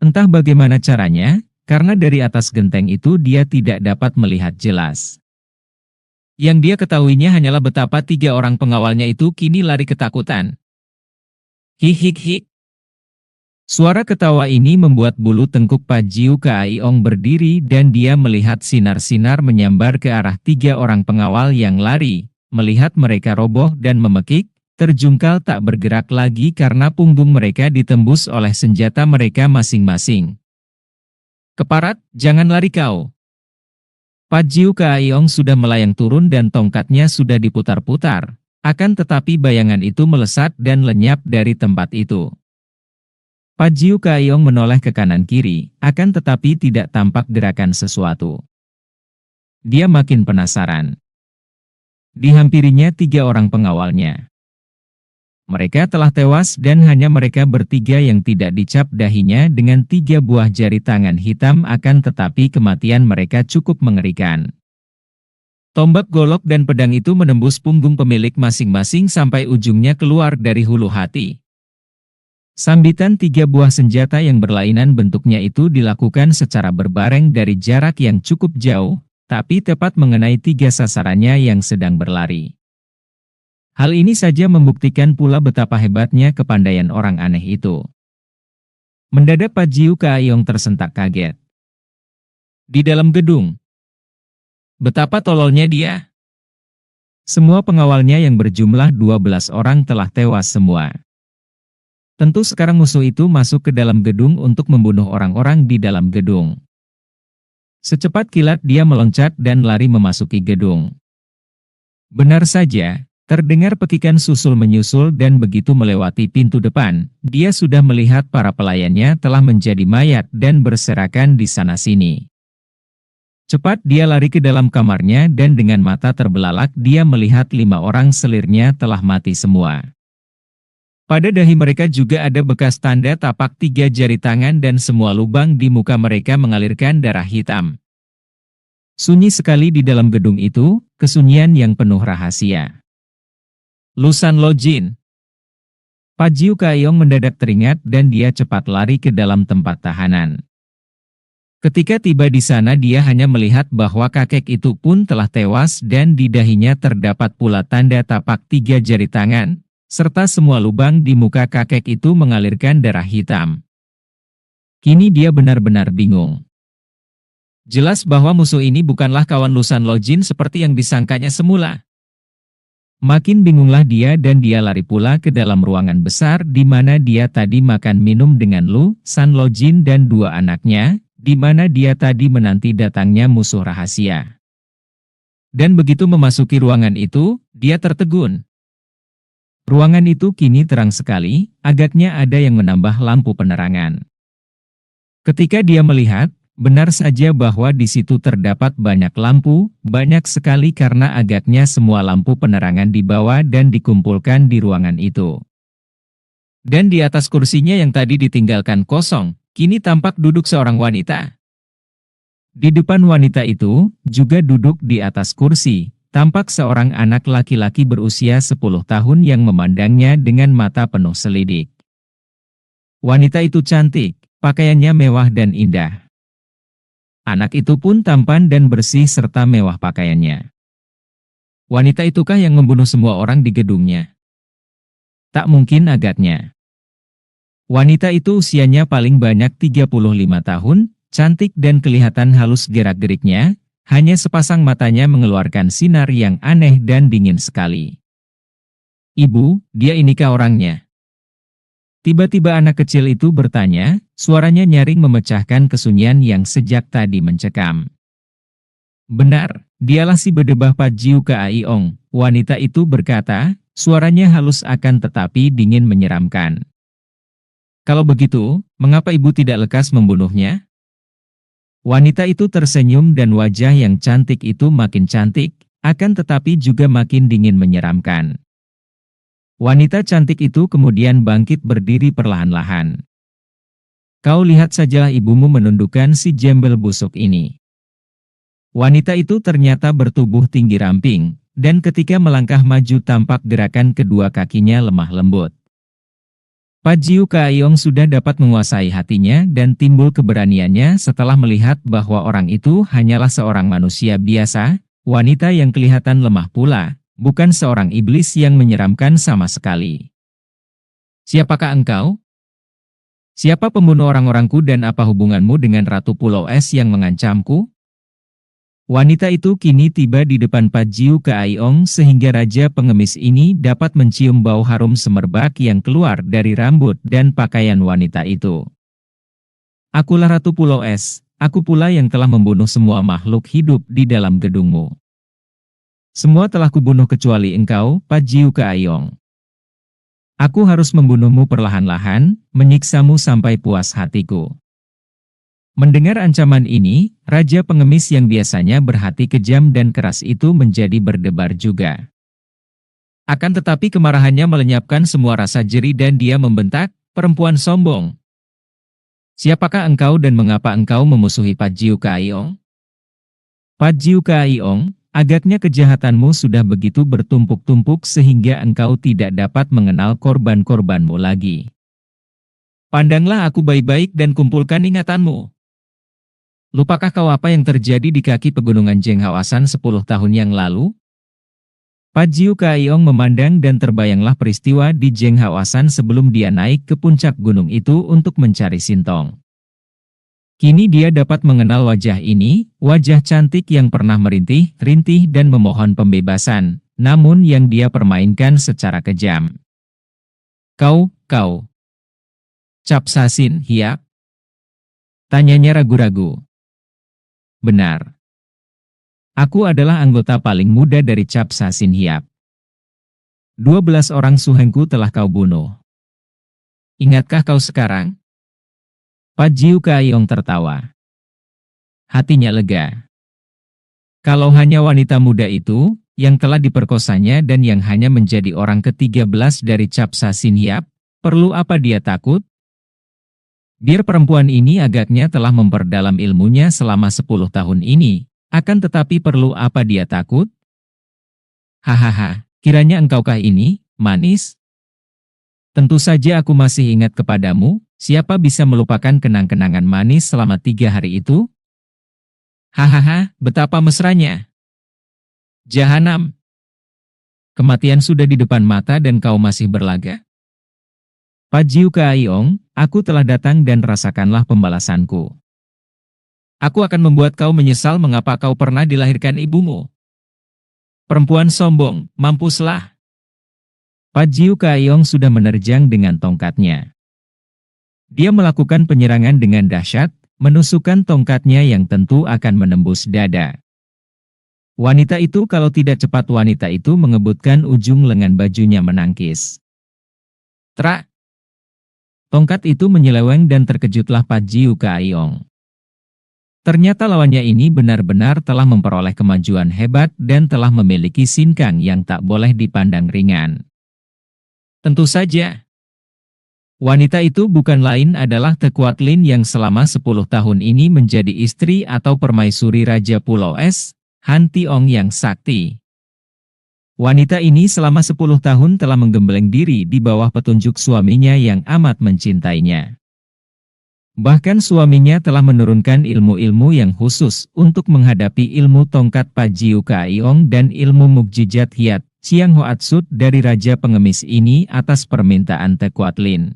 Entah bagaimana caranya, karena dari atas genteng itu dia tidak dapat melihat jelas. Yang dia ketahuinya hanyalah betapa 3 orang pengawalnya itu kini lari ketakutan. Hik-hik-hik. Suara ketawa ini membuat bulu tengkuk Pajiu Kaiong berdiri dan dia melihat sinar-sinar menyambar ke arah 3 orang pengawal yang lari, melihat mereka roboh dan memekik, terjungkal tak bergerak lagi karena punggung mereka ditembus oleh senjata mereka masing-masing. Keparat, jangan lari kau. Pajiu Kaiong sudah melayang turun dan tongkatnya sudah diputar-putar, akan tetapi bayangan itu melesat dan lenyap dari tempat itu. Pajiu Kaiong menoleh ke kanan kiri, akan tetapi tidak tampak gerakan sesuatu. Dia makin penasaran. Dihampirinya 3 orang pengawalnya. Mereka telah tewas dan hanya mereka bertiga yang tidak dicap dahinya dengan 3 buah jari tangan hitam, akan tetapi kematian mereka cukup mengerikan. Tombak golok dan pedang itu menembus punggung pemilik masing-masing sampai ujungnya keluar dari hulu hati. Sambitan 3 buah senjata yang berlainan bentuknya itu dilakukan secara berbareng dari jarak yang cukup jauh, tapi tepat mengenai 3 sasarannya yang sedang berlari. Hal ini saja membuktikan pula betapa hebatnya kepandaian orang aneh itu. Mendadak Pajiu Kaiong tersentak kaget. Di dalam gedung. Betapa tololnya dia. Semua pengawalnya yang berjumlah 12 orang telah tewas semua. Tentu sekarang musuh itu masuk ke dalam gedung untuk membunuh orang-orang di dalam gedung. Secepat kilat dia meloncat dan lari memasuki gedung. Benar saja, terdengar pekikan susul menyusul dan begitu melewati pintu depan, dia sudah melihat para pelayannya telah menjadi mayat dan berserakan di sana-sini. Cepat dia lari ke dalam kamarnya dan dengan mata terbelalak dia melihat 5 orang selirnya telah mati semua. Pada dahi mereka juga ada bekas tanda tapak 3 jari tangan dan semua lubang di muka mereka mengalirkan darah hitam. Sunyi sekali di dalam gedung itu, kesunyian yang penuh rahasia. Lusan Lojin. Pajiu Kaiong mendadak teringat dan dia cepat lari ke dalam tempat tahanan. Ketika tiba di sana dia hanya melihat bahwa kakek itu pun telah tewas dan di dahinya terdapat pula tanda tapak 3 jari tangan, serta semua lubang di muka kakek itu mengalirkan darah hitam. Kini dia benar-benar bingung. Jelas bahwa musuh ini bukanlah kawan Lusan Lojin seperti yang disangkanya semula. Makin bingunglah dia dan dia lari pula ke dalam ruangan besar di mana dia tadi makan minum dengan Lusan Lojin dan 2 anaknya, di mana dia tadi menanti datangnya musuh rahasia. Dan begitu memasuki ruangan itu, dia tertegun. Ruangan itu kini terang sekali, agaknya ada yang menambah lampu penerangan. Ketika dia melihat, benar saja bahwa di situ terdapat banyak lampu, banyak sekali karena agaknya semua lampu penerangan dibawa dan dikumpulkan di ruangan itu. Dan di atas kursinya yang tadi ditinggalkan kosong, kini tampak duduk seorang wanita. Di depan wanita itu, juga duduk di atas kursi, tampak seorang anak laki-laki berusia 10 tahun yang memandangnya dengan mata penuh selidik. Wanita itu cantik, pakaiannya mewah dan indah. Anak itu pun tampan dan bersih serta mewah pakaiannya. Wanita itukah yang membunuh semua orang di gedungnya? Tak mungkin agaknya. Wanita itu usianya paling banyak 35 tahun, cantik dan kelihatan halus gerak-geriknya, hanya sepasang matanya mengeluarkan sinar yang aneh dan dingin sekali. "Ibu, dia inikah orangnya?" Tiba-tiba anak kecil itu bertanya, suaranya nyaring memecahkan kesunyian yang sejak tadi mencekam. "Benar, dialah si bedebah Pajiu Kaaiong," wanita itu berkata, suaranya halus akan tetapi dingin menyeramkan. "Kalau begitu, mengapa ibu tidak lekas membunuhnya?" Wanita itu tersenyum dan wajah yang cantik itu makin cantik, akan tetapi juga makin dingin menyeramkan. Wanita cantik itu kemudian bangkit berdiri perlahan-lahan. "Kau lihat sajalah ibumu menundukkan si jembel busuk ini." Wanita itu ternyata bertubuh tinggi ramping, dan ketika melangkah maju tampak gerakan kedua kakinya lemah lembut. Pajiu Kaaiong sudah dapat menguasai hatinya dan timbul keberaniannya setelah melihat bahwa orang itu hanyalah seorang manusia biasa, wanita yang kelihatan lemah pula, bukan seorang iblis yang menyeramkan sama sekali. "Siapakah engkau? Siapa pembunuh orang-orangku dan apa hubunganmu dengan Ratu Pulau Es yang mengancamku?" Wanita itu kini tiba di depan Pajiu Kaaiong sehingga raja pengemis ini dapat mencium bau harum semerbak yang keluar dari rambut dan pakaian wanita itu. "Akulah Ratu Pulau Es, aku pula yang telah membunuh semua makhluk hidup di dalam gedungmu. Semua telah kubunuh kecuali engkau, Pajiu Kaaiong. Aku harus membunuhmu perlahan-lahan, menyiksamu sampai puas hatiku." Mendengar ancaman ini, raja pengemis yang biasanya berhati kejam dan keras itu menjadi berdebar juga. Akan tetapi kemarahannya melenyapkan semua rasa jeri dan dia membentak, "Perempuan sombong! Siapakah engkau dan mengapa engkau memusuhi Pajiu Kaaiong?" "Pajiu Kaaiong, agaknya kejahatanmu sudah begitu bertumpuk-tumpuk sehingga engkau tidak dapat mengenal korban-korbanmu lagi. Pandanglah aku baik-baik dan kumpulkan ingatanmu. Lupakah kau apa yang terjadi di kaki pegunungan Jenghawasan 10 tahun yang lalu?" Pajiu Kaaiong memandang dan terbayanglah peristiwa di Jenghawasan sebelum dia naik ke puncak gunung itu untuk mencari Sintong. Kini dia dapat mengenal wajah ini, wajah cantik yang pernah merintih-rintih dan memohon pembebasan, namun yang dia permainkan secara kejam. Kau, Cap Sasin Hiap?" Tanyanya ragu-ragu. "Benar. Aku adalah anggota paling muda dari Cap Sasin Hiap. 12 orang suhengku telah kau bunuh. Ingatkah kau sekarang?" Pajiu Kaaiong tertawa. Hatinya lega. Kalau hanya wanita muda itu, yang telah diperkosanya dan yang hanya menjadi orang ke-13 dari Cap Sasin Hiap, perlu apa dia takut? Biar perempuan ini agaknya telah memperdalam ilmunya selama 10 tahun ini, akan tetapi perlu apa dia takut? "Hahaha, kiranya engkaukah ini, manis? Tentu saja aku masih ingat kepadamu, siapa bisa melupakan kenang-kenangan manis selama 3 hari itu? Hahaha, betapa mesranya. Jahanam! Kematian sudah di depan mata dan kau masih berlaga. Pajiu Kaaiong, aku telah datang dan rasakanlah pembalasanku. Aku akan membuat kau menyesal mengapa kau pernah dilahirkan ibumu. Perempuan sombong, mampuslah." Pajiu Kaaiong sudah menerjang dengan tongkatnya. Dia melakukan penyerangan dengan dahsyat, menusukkan tongkatnya yang tentu akan menembus dada. Wanita itu kalau tidak cepat wanita itu mengebutkan ujung lengan bajunya menangkis. Trak! Tongkat itu menyeleweng dan terkejutlah Pajiu Kaaiong. Ternyata lawannya ini benar-benar telah memperoleh kemajuan hebat dan telah memiliki sinkang yang tak boleh dipandang ringan. Tentu saja. Wanita itu bukan lain adalah Tekuatlin yang selama 10 tahun ini menjadi istri atau permaisuri Raja Pulau Es, Han Tiong yang sakti. Wanita ini selama 10 tahun telah menggembleng diri di bawah petunjuk suaminya yang amat mencintainya. Bahkan suaminya telah menurunkan ilmu-ilmu yang khusus untuk menghadapi ilmu tongkat Pajiu Kaiong dan ilmu mukjizat Hiat, Siang Hoatsut dari Raja Pengemis ini atas permintaan Tekuatlin.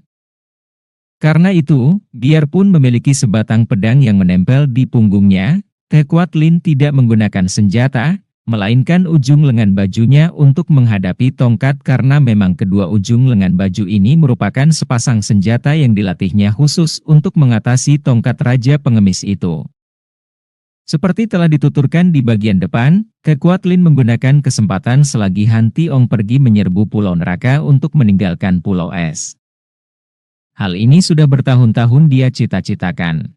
Karena itu, biarpun memiliki sebatang pedang yang menempel di punggungnya, Tekuatlin tidak menggunakan senjata, melainkan ujung lengan bajunya untuk menghadapi tongkat karena memang kedua ujung lengan baju ini merupakan sepasang senjata yang dilatihnya khusus untuk mengatasi tongkat Raja Pengemis itu. Seperti telah dituturkan di bagian depan, Tekuatlin menggunakan kesempatan selagi Han Tiong pergi menyerbu Pulau Neraka untuk meninggalkan Pulau Es. Hal ini sudah bertahun-tahun dia cita-citakan.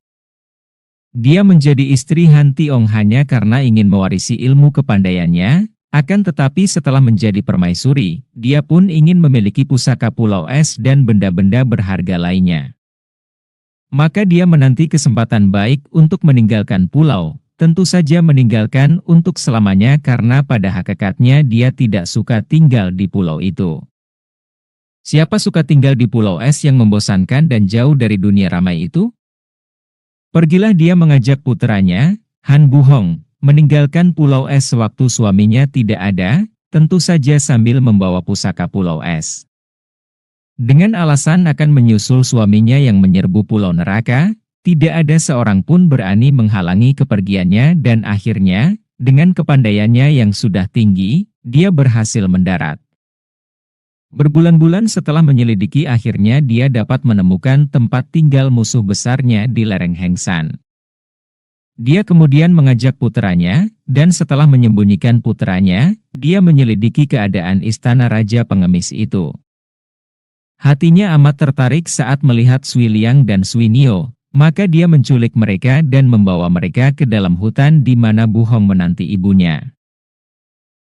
Dia menjadi istri Han Tiong hanya karena ingin mewarisi ilmu kepandaiannya, akan tetapi setelah menjadi permaisuri, dia pun ingin memiliki pusaka Pulau Es dan benda-benda berharga lainnya. Maka dia menanti kesempatan baik untuk meninggalkan pulau, tentu saja meninggalkan untuk selamanya karena pada hakikatnya dia tidak suka tinggal di pulau itu. Siapa suka tinggal di Pulau Es yang membosankan dan jauh dari dunia ramai itu? Pergilah dia mengajak putranya, Han Buhong, meninggalkan Pulau Es sewaktu suaminya tidak ada, tentu saja sambil membawa pusaka Pulau Es. Dengan alasan akan menyusul suaminya yang menyerbu Pulau Neraka, tidak ada seorang pun berani menghalangi kepergiannya dan akhirnya, dengan kepandaiannya yang sudah tinggi, dia berhasil mendarat. Berbulan-bulan setelah menyelidiki akhirnya dia dapat menemukan tempat tinggal musuh besarnya di lereng Hengsan. Dia kemudian mengajak putranya, dan setelah menyembunyikan putranya, dia menyelidiki keadaan istana Raja Pengemis itu. Hatinya amat tertarik saat melihat Sui Liang dan Sui Nio, maka dia menculik mereka dan membawa mereka ke dalam hutan di mana Buhong menanti ibunya.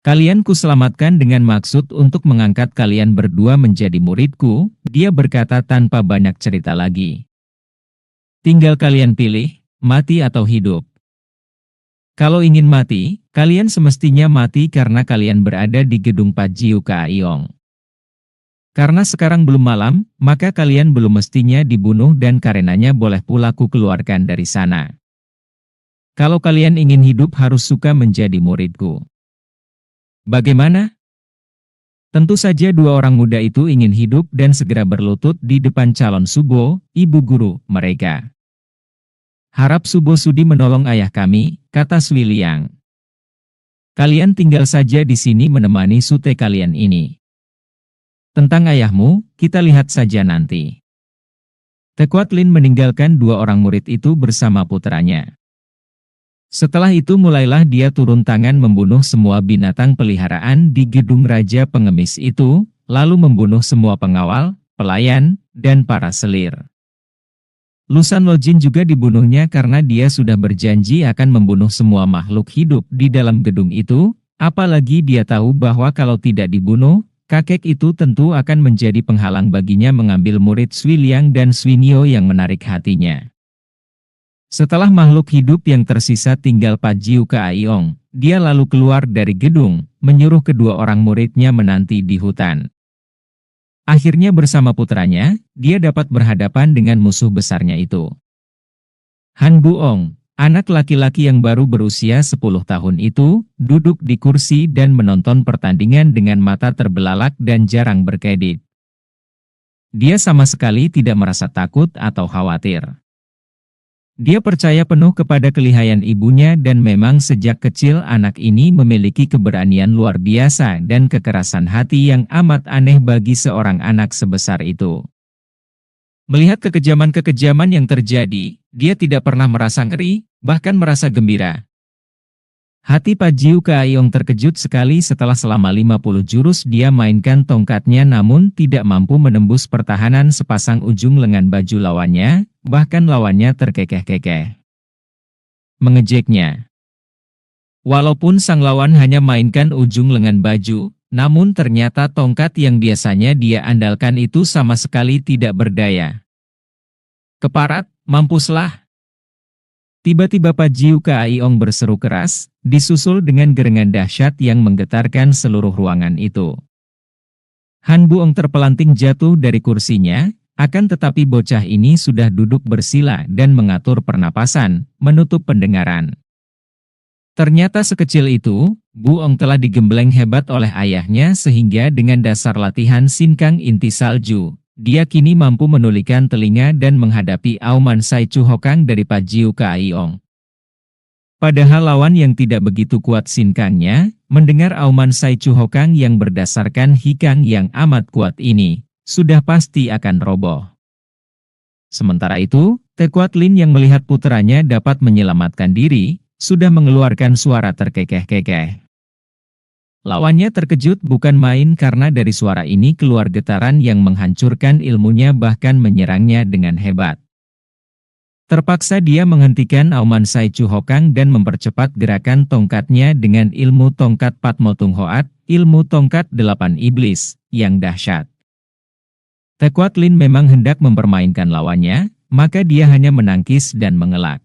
Kalian kuselamatkan dengan maksud untuk mengangkat kalian berdua menjadi muridku, dia berkata tanpa banyak cerita lagi. Tinggal kalian pilih, mati atau hidup. Kalau ingin mati, kalian semestinya mati karena kalian berada di gedung Pajiu Kaiong. Karena sekarang belum malam, maka kalian belum mestinya dibunuh dan karenanya boleh pula ku keluarkan dari sana. Kalau kalian ingin hidup harus suka menjadi muridku. Bagaimana? Tentu saja dua orang muda itu ingin hidup dan segera berlutut di depan calon Subo, ibu guru mereka. Harap Subo sudi menolong ayah kami, kata Sui Liang. Kalian tinggal saja di sini menemani sute kalian ini. Tentang ayahmu, kita lihat saja nanti. Tekuatlin meninggalkan dua orang murid itu bersama putranya. Setelah itu mulailah dia turun tangan membunuh semua binatang peliharaan di gedung Raja Pengemis itu, lalu membunuh semua pengawal, pelayan, dan para selir. Lusan Lojin juga dibunuhnya karena dia sudah berjanji akan membunuh semua makhluk hidup di dalam gedung itu, apalagi dia tahu bahwa kalau tidak dibunuh, kakek itu tentu akan menjadi penghalang baginya mengambil murid Sui Liang dan Sui Nio yang menarik hatinya. Setelah makhluk hidup yang tersisa tinggal Pajiu Kaiong, dia lalu keluar dari gedung, menyuruh kedua orang muridnya menanti di hutan. Akhirnya bersama putranya, dia dapat berhadapan dengan musuh besarnya itu. Han Buong, anak laki-laki yang baru berusia 10 tahun itu, duduk di kursi dan menonton pertandingan dengan mata terbelalak dan jarang berkedip. Dia sama sekali tidak merasa takut atau khawatir. Dia percaya penuh kepada kelihayan ibunya dan memang sejak kecil anak ini memiliki keberanian luar biasa dan kekerasan hati yang amat aneh bagi seorang anak sebesar itu. Melihat kekejaman-kekejaman yang terjadi, dia tidak pernah merasa ngeri, bahkan merasa gembira. Hati Pajiu Kaiong terkejut sekali setelah selama 50 jurus dia mainkan tongkatnya namun tidak mampu menembus pertahanan sepasang ujung lengan baju lawannya, bahkan lawannya terkekeh-kekeh. Mengejeknya. Walaupun sang lawan hanya mainkan ujung lengan baju, Namun ternyata tongkat yang biasanya dia andalkan itu sama sekali tidak berdaya. Keparat, mampuslah! Tiba-tiba Pajiu Kaiong berseru keras, disusul dengan gerengan dahsyat yang menggetarkan seluruh ruangan itu. Han Buong terpelanting jatuh dari kursinya, akan tetapi bocah ini sudah duduk bersila dan mengatur pernapasan, menutup pendengaran. Ternyata sekecil itu, Buong telah digembleng hebat oleh ayahnya sehingga dengan dasar latihan Sinkang Inti Salju, dia kini mampu menulikan telinga dan menghadapi auman Sai Chu Hokang dari Pajiu Kaiong. Padahal lawan yang tidak begitu kuat sinkangnya, mendengar auman Sai Chu Hokang yang berdasarkan hikang yang amat kuat ini, sudah pasti akan roboh. Sementara itu, Te Kuat Lin yang melihat puteranya dapat menyelamatkan diri, sudah mengeluarkan suara terkekeh-kekeh. Lawannya terkejut bukan main karena dari suara ini keluar getaran yang menghancurkan ilmunya bahkan menyerangnya dengan hebat. Terpaksa dia menghentikan auman Sai Chu Hokang dan mempercepat gerakan tongkatnya dengan ilmu tongkat Patmo Tung Hoat, ilmu tongkat 8 iblis, yang dahsyat. Te Kuat Lin memang hendak mempermainkan lawannya, maka dia hanya menangkis dan mengelak.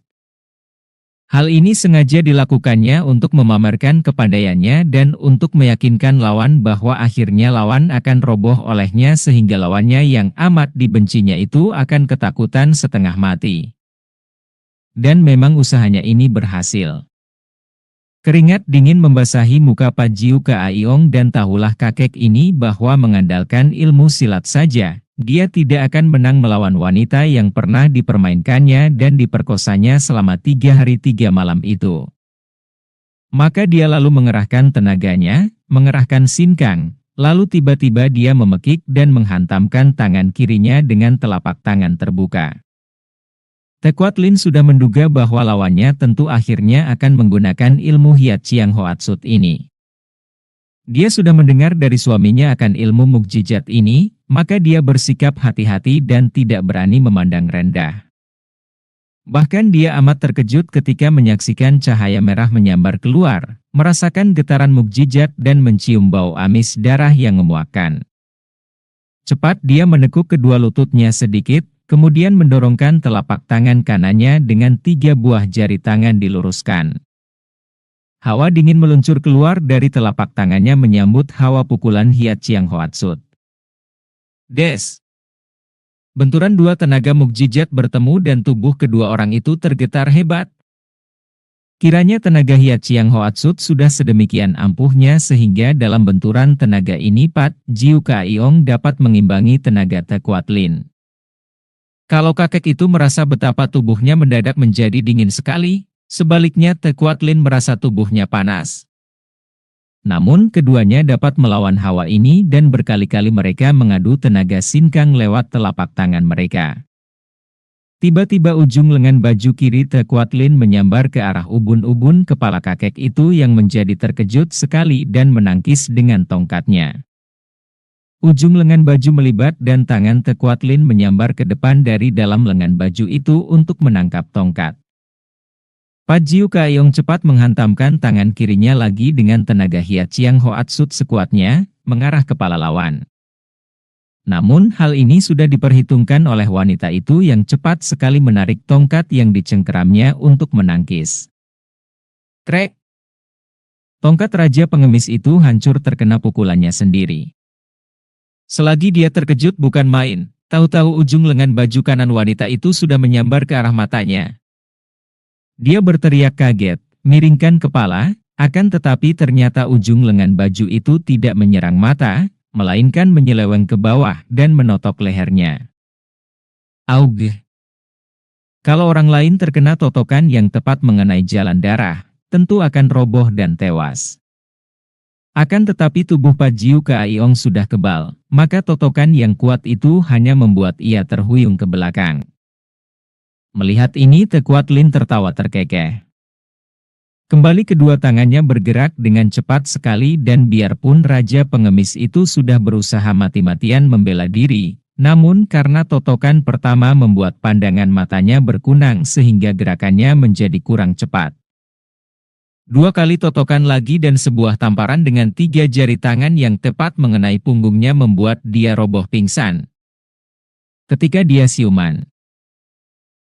Hal ini sengaja dilakukannya untuk memamerkan kepandaiannya dan untuk meyakinkan lawan bahwa akhirnya lawan akan roboh olehnya sehingga lawannya yang amat dibencinya itu akan ketakutan setengah mati. Dan memang usahanya ini berhasil. Keringat dingin membasahi muka Pajiu Kaiong dan tahulah kakek ini bahwa mengandalkan ilmu silat saja, dia tidak akan menang melawan wanita yang pernah dipermainkannya dan diperkosanya selama 3 hari 3 malam itu. Maka dia lalu mengerahkan tenaganya, mengerahkan sinkang, lalu tiba-tiba dia memekik dan menghantamkan tangan kirinya dengan telapak tangan terbuka. Te Kuat Lin sudah menduga bahwa lawannya tentu akhirnya akan menggunakan ilmu Hiat Chiang Hoat Sut ini. Dia sudah mendengar dari suaminya akan ilmu mukjizat ini, maka dia bersikap hati-hati dan tidak berani memandang rendah. Bahkan dia amat terkejut ketika menyaksikan cahaya merah menyambar keluar, merasakan getaran mukjizat dan mencium bau amis darah yang memuakkan. Cepat dia menekuk kedua lututnya sedikit, kemudian mendorongkan telapak tangan kanannya dengan 3 buah jari tangan diluruskan. Hawa dingin meluncur keluar dari telapak tangannya menyambut hawa pukulan Hiat Chiang Hoat Sut. Des! Benturan 2 tenaga mukjizat bertemu dan tubuh kedua orang itu tergetar hebat. Kiranya tenaga Hiat Chiang Hoat Sut sudah sedemikian ampuhnya sehingga dalam benturan tenaga ini Pajiu Kaiong dapat mengimbangi tenaga Te Kuat Lin. Kalau kakek itu merasa betapa tubuhnya mendadak menjadi dingin sekali, sebaliknya Te Kuat Lin merasa tubuhnya panas. Namun keduanya dapat melawan hawa ini dan berkali-kali mereka mengadu tenaga sinkang lewat telapak tangan mereka. Tiba-tiba ujung lengan baju kiri Te Kuat Lin menyambar ke arah ubun-ubun kepala kakek itu yang menjadi terkejut sekali dan menangkis dengan tongkatnya. Ujung lengan baju melibat dan tangan Te Kuat Lin menyambar ke depan dari dalam lengan baju itu untuk menangkap tongkat. Pajiu Kaiong cepat menghantamkan tangan kirinya lagi dengan tenaga Hiat Chiang Hoat Sut sekuatnya, mengarah kepala lawan. Namun hal ini sudah diperhitungkan oleh wanita itu yang cepat sekali menarik tongkat yang dicengkeramnya untuk menangkis. Krek! Tongkat Raja Pengemis itu hancur terkena pukulannya sendiri. Selagi dia terkejut bukan main, tahu-tahu ujung lengan baju kanan wanita itu sudah menyambar ke arah matanya. Dia berteriak kaget, miringkan kepala, akan tetapi ternyata ujung lengan baju itu tidak menyerang mata, melainkan menyeleweng ke bawah dan menotok lehernya. Aug! Kalau orang lain terkena totokan yang tepat mengenai jalan darah, tentu akan roboh dan tewas. Akan tetapi tubuh Pajiu Kaiong sudah kebal, maka totokan yang kuat itu hanya membuat ia terhuyung ke belakang. Melihat ini Te Kuat Lin tertawa terkekeh. Kembali kedua tangannya bergerak dengan cepat sekali dan biarpun Raja Pengemis itu sudah berusaha mati-matian membela diri, namun karena totokan pertama membuat pandangan matanya berkunang sehingga gerakannya menjadi kurang cepat. 2 kali totokan lagi dan sebuah tamparan dengan 3 jari tangan yang tepat mengenai punggungnya membuat dia roboh pingsan. Ketika dia siuman,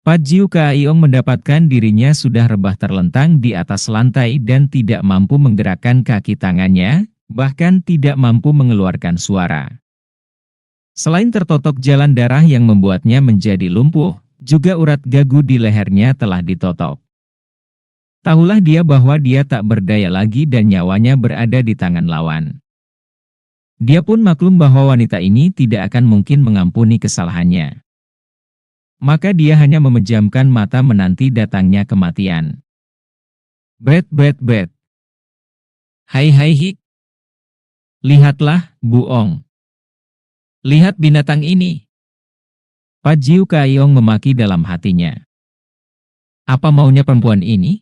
Pat Jiu Kaiong mendapatkan dirinya sudah rebah terlentang di atas lantai dan tidak mampu menggerakkan kaki tangannya, bahkan tidak mampu mengeluarkan suara. Selain tertotok jalan darah yang membuatnya menjadi lumpuh, juga urat gagu di lehernya telah ditotok. Tahulah dia bahwa dia tak berdaya lagi dan nyawanya berada di tangan lawan. Dia pun maklum bahwa wanita ini tidak akan mungkin mengampuni kesalahannya. Maka dia hanya memejamkan mata menanti datangnya kematian. Bet. Hai Hik. Lihatlah, Buong. Lihat binatang ini. Pat Jiu Kaiong memaki dalam hatinya. Apa maunya perempuan ini?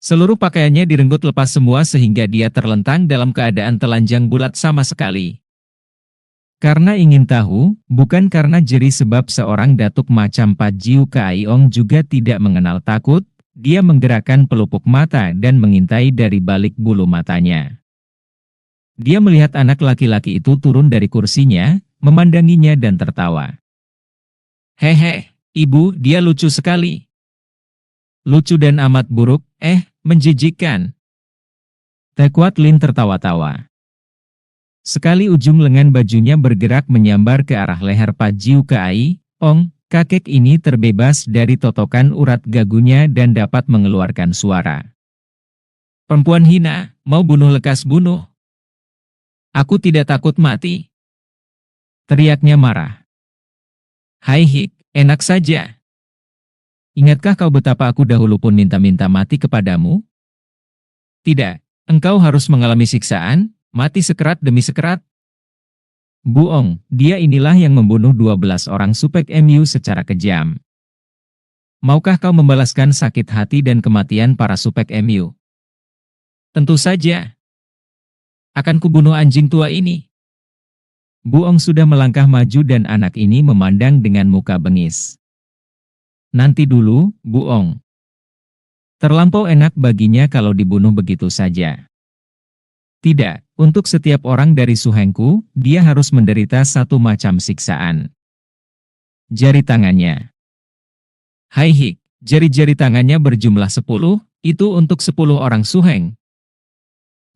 Seluruh pakaiannya direnggut lepas semua sehingga dia terlentang dalam keadaan telanjang bulat sama sekali. Karena ingin tahu, bukan karena jeri sebab seorang datuk macam Pat Jiu Kaiong juga tidak mengenal takut, dia menggerakkan pelupuk mata dan mengintai dari balik bulu matanya. Dia melihat anak laki-laki itu turun dari kursinya, memandanginya dan tertawa. Hehe, ibu, dia lucu sekali. Lucu dan amat buruk, menjijikkan. Tekuat Lin tertawa-tawa. Sekali ujung lengan bajunya bergerak menyambar ke arah leher Pat Jiu Kaiong, kakek ini terbebas dari totokan urat gagunya dan dapat mengeluarkan suara. Perempuan hina, mau bunuh lekas bunuh. Aku tidak takut mati. Teriaknya marah. Hai Hik, enak saja. Ingatkah kau betapa aku dahulu pun minta-minta mati kepadamu? Tidak, engkau harus mengalami siksaan, mati sekerat demi sekerat. Buong, dia inilah yang membunuh 12 orang Supek MU secara kejam. Maukah kau membalaskan sakit hati dan kematian para Supek MU? Tentu saja. Akan kubunuh anjing tua ini. Buong sudah melangkah maju dan anak ini memandang dengan muka bengis. Nanti dulu, Buong. Terlampau enak baginya kalau dibunuh begitu saja. Tidak, untuk setiap orang dari suhengku, dia harus menderita satu macam siksaan. Jari tangannya. Hai Hik, jari-jari tangannya berjumlah 10, itu untuk 10 orang suheng.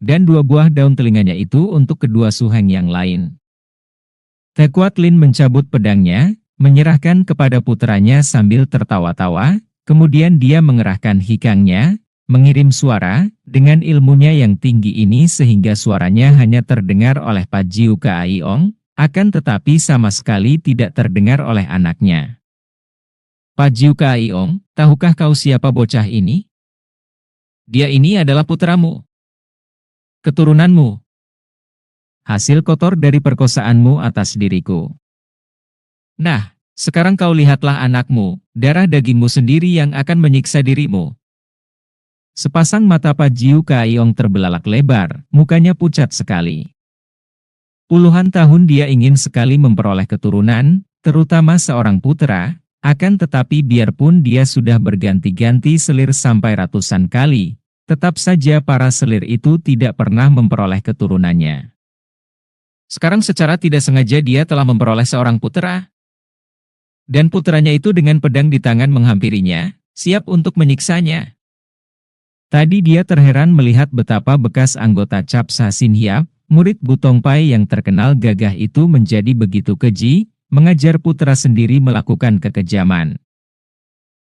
Dan 2 buah daun telinganya itu untuk kedua suheng yang lain. Tekuat Lin mencabut pedangnya, menyerahkan kepada puteranya sambil tertawa-tawa, kemudian dia mengerahkan hikangnya, mengirim suara, dengan ilmunya yang tinggi ini sehingga suaranya hanya terdengar oleh Pat Jiu Kaiong, akan tetapi sama sekali tidak terdengar oleh anaknya. Pat Jiu Kaiong, tahukah kau siapa bocah ini? Dia ini adalah putramu. Keturunanmu. Hasil kotor dari perkosaanmu atas diriku. Nah, sekarang kau lihatlah anakmu, darah dagingmu sendiri yang akan menyiksa dirimu. Sepasang mata Pat Jiu Kaiong terbelalak lebar, mukanya pucat sekali. Puluhan tahun dia ingin sekali memperoleh keturunan, terutama seorang putra, akan tetapi biarpun dia sudah berganti-ganti selir sampai ratusan kali, tetap saja para selir itu tidak pernah memperoleh keturunannya. Sekarang secara tidak sengaja dia telah memperoleh seorang putera. Dan puteranya itu dengan pedang di tangan menghampirinya, siap untuk menyiksanya. Tadi dia terheran melihat betapa bekas anggota Cap Sa Sin Hiap, murid Butong Pai yang terkenal gagah itu menjadi begitu keji, mengajar putra sendiri melakukan kekejaman.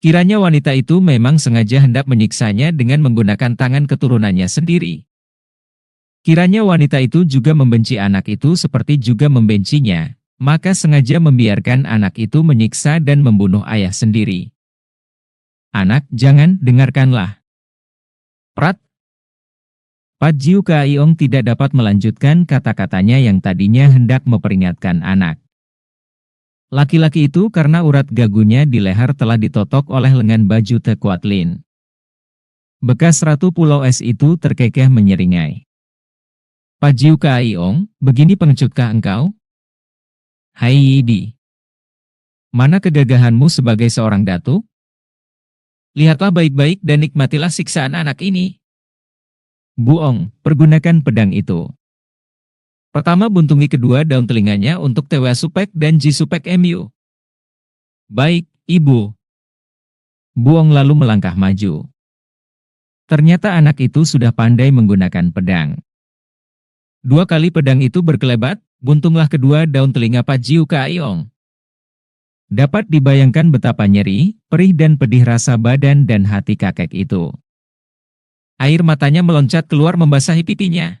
Kiranya wanita itu memang sengaja hendak menyiksanya dengan menggunakan tangan keturunannya sendiri. Kiranya wanita itu juga membenci anak itu seperti juga membencinya, maka sengaja membiarkan anak itu menyiksa dan membunuh ayah sendiri. Anak, jangan, dengarkanlah. Prat. Pat Jiu Kaiong tidak dapat melanjutkan kata-katanya yang tadinya hendak memperingatkan anak. Laki-laki itu karena urat gagunya di leher telah ditotok oleh lengan baju Tekuat Lin. Bekas Ratu Pulau Es itu terkekeh menyeringai. Pat Jiu Kaiong, begini pengecutkah engkau? Hai Yidi. Mana kegagahanmu sebagai seorang datuk? Lihatlah baik-baik dan nikmatilah siksaan anak ini. Buong, pergunakan pedang itu. Pertama buntungi kedua daun telinganya untuk Tewa Supek dan Ji Supek Mu. Baik, Ibu. Buong lalu melangkah maju. Ternyata anak itu sudah pandai menggunakan pedang. 2 kali pedang itu berkelebat, buntunglah kedua daun telinga Pak Jiu Kaiong. Dapat dibayangkan betapa nyeri, perih dan pedih rasa badan dan hati kakek itu. Air matanya meloncat keluar membasahi pipinya.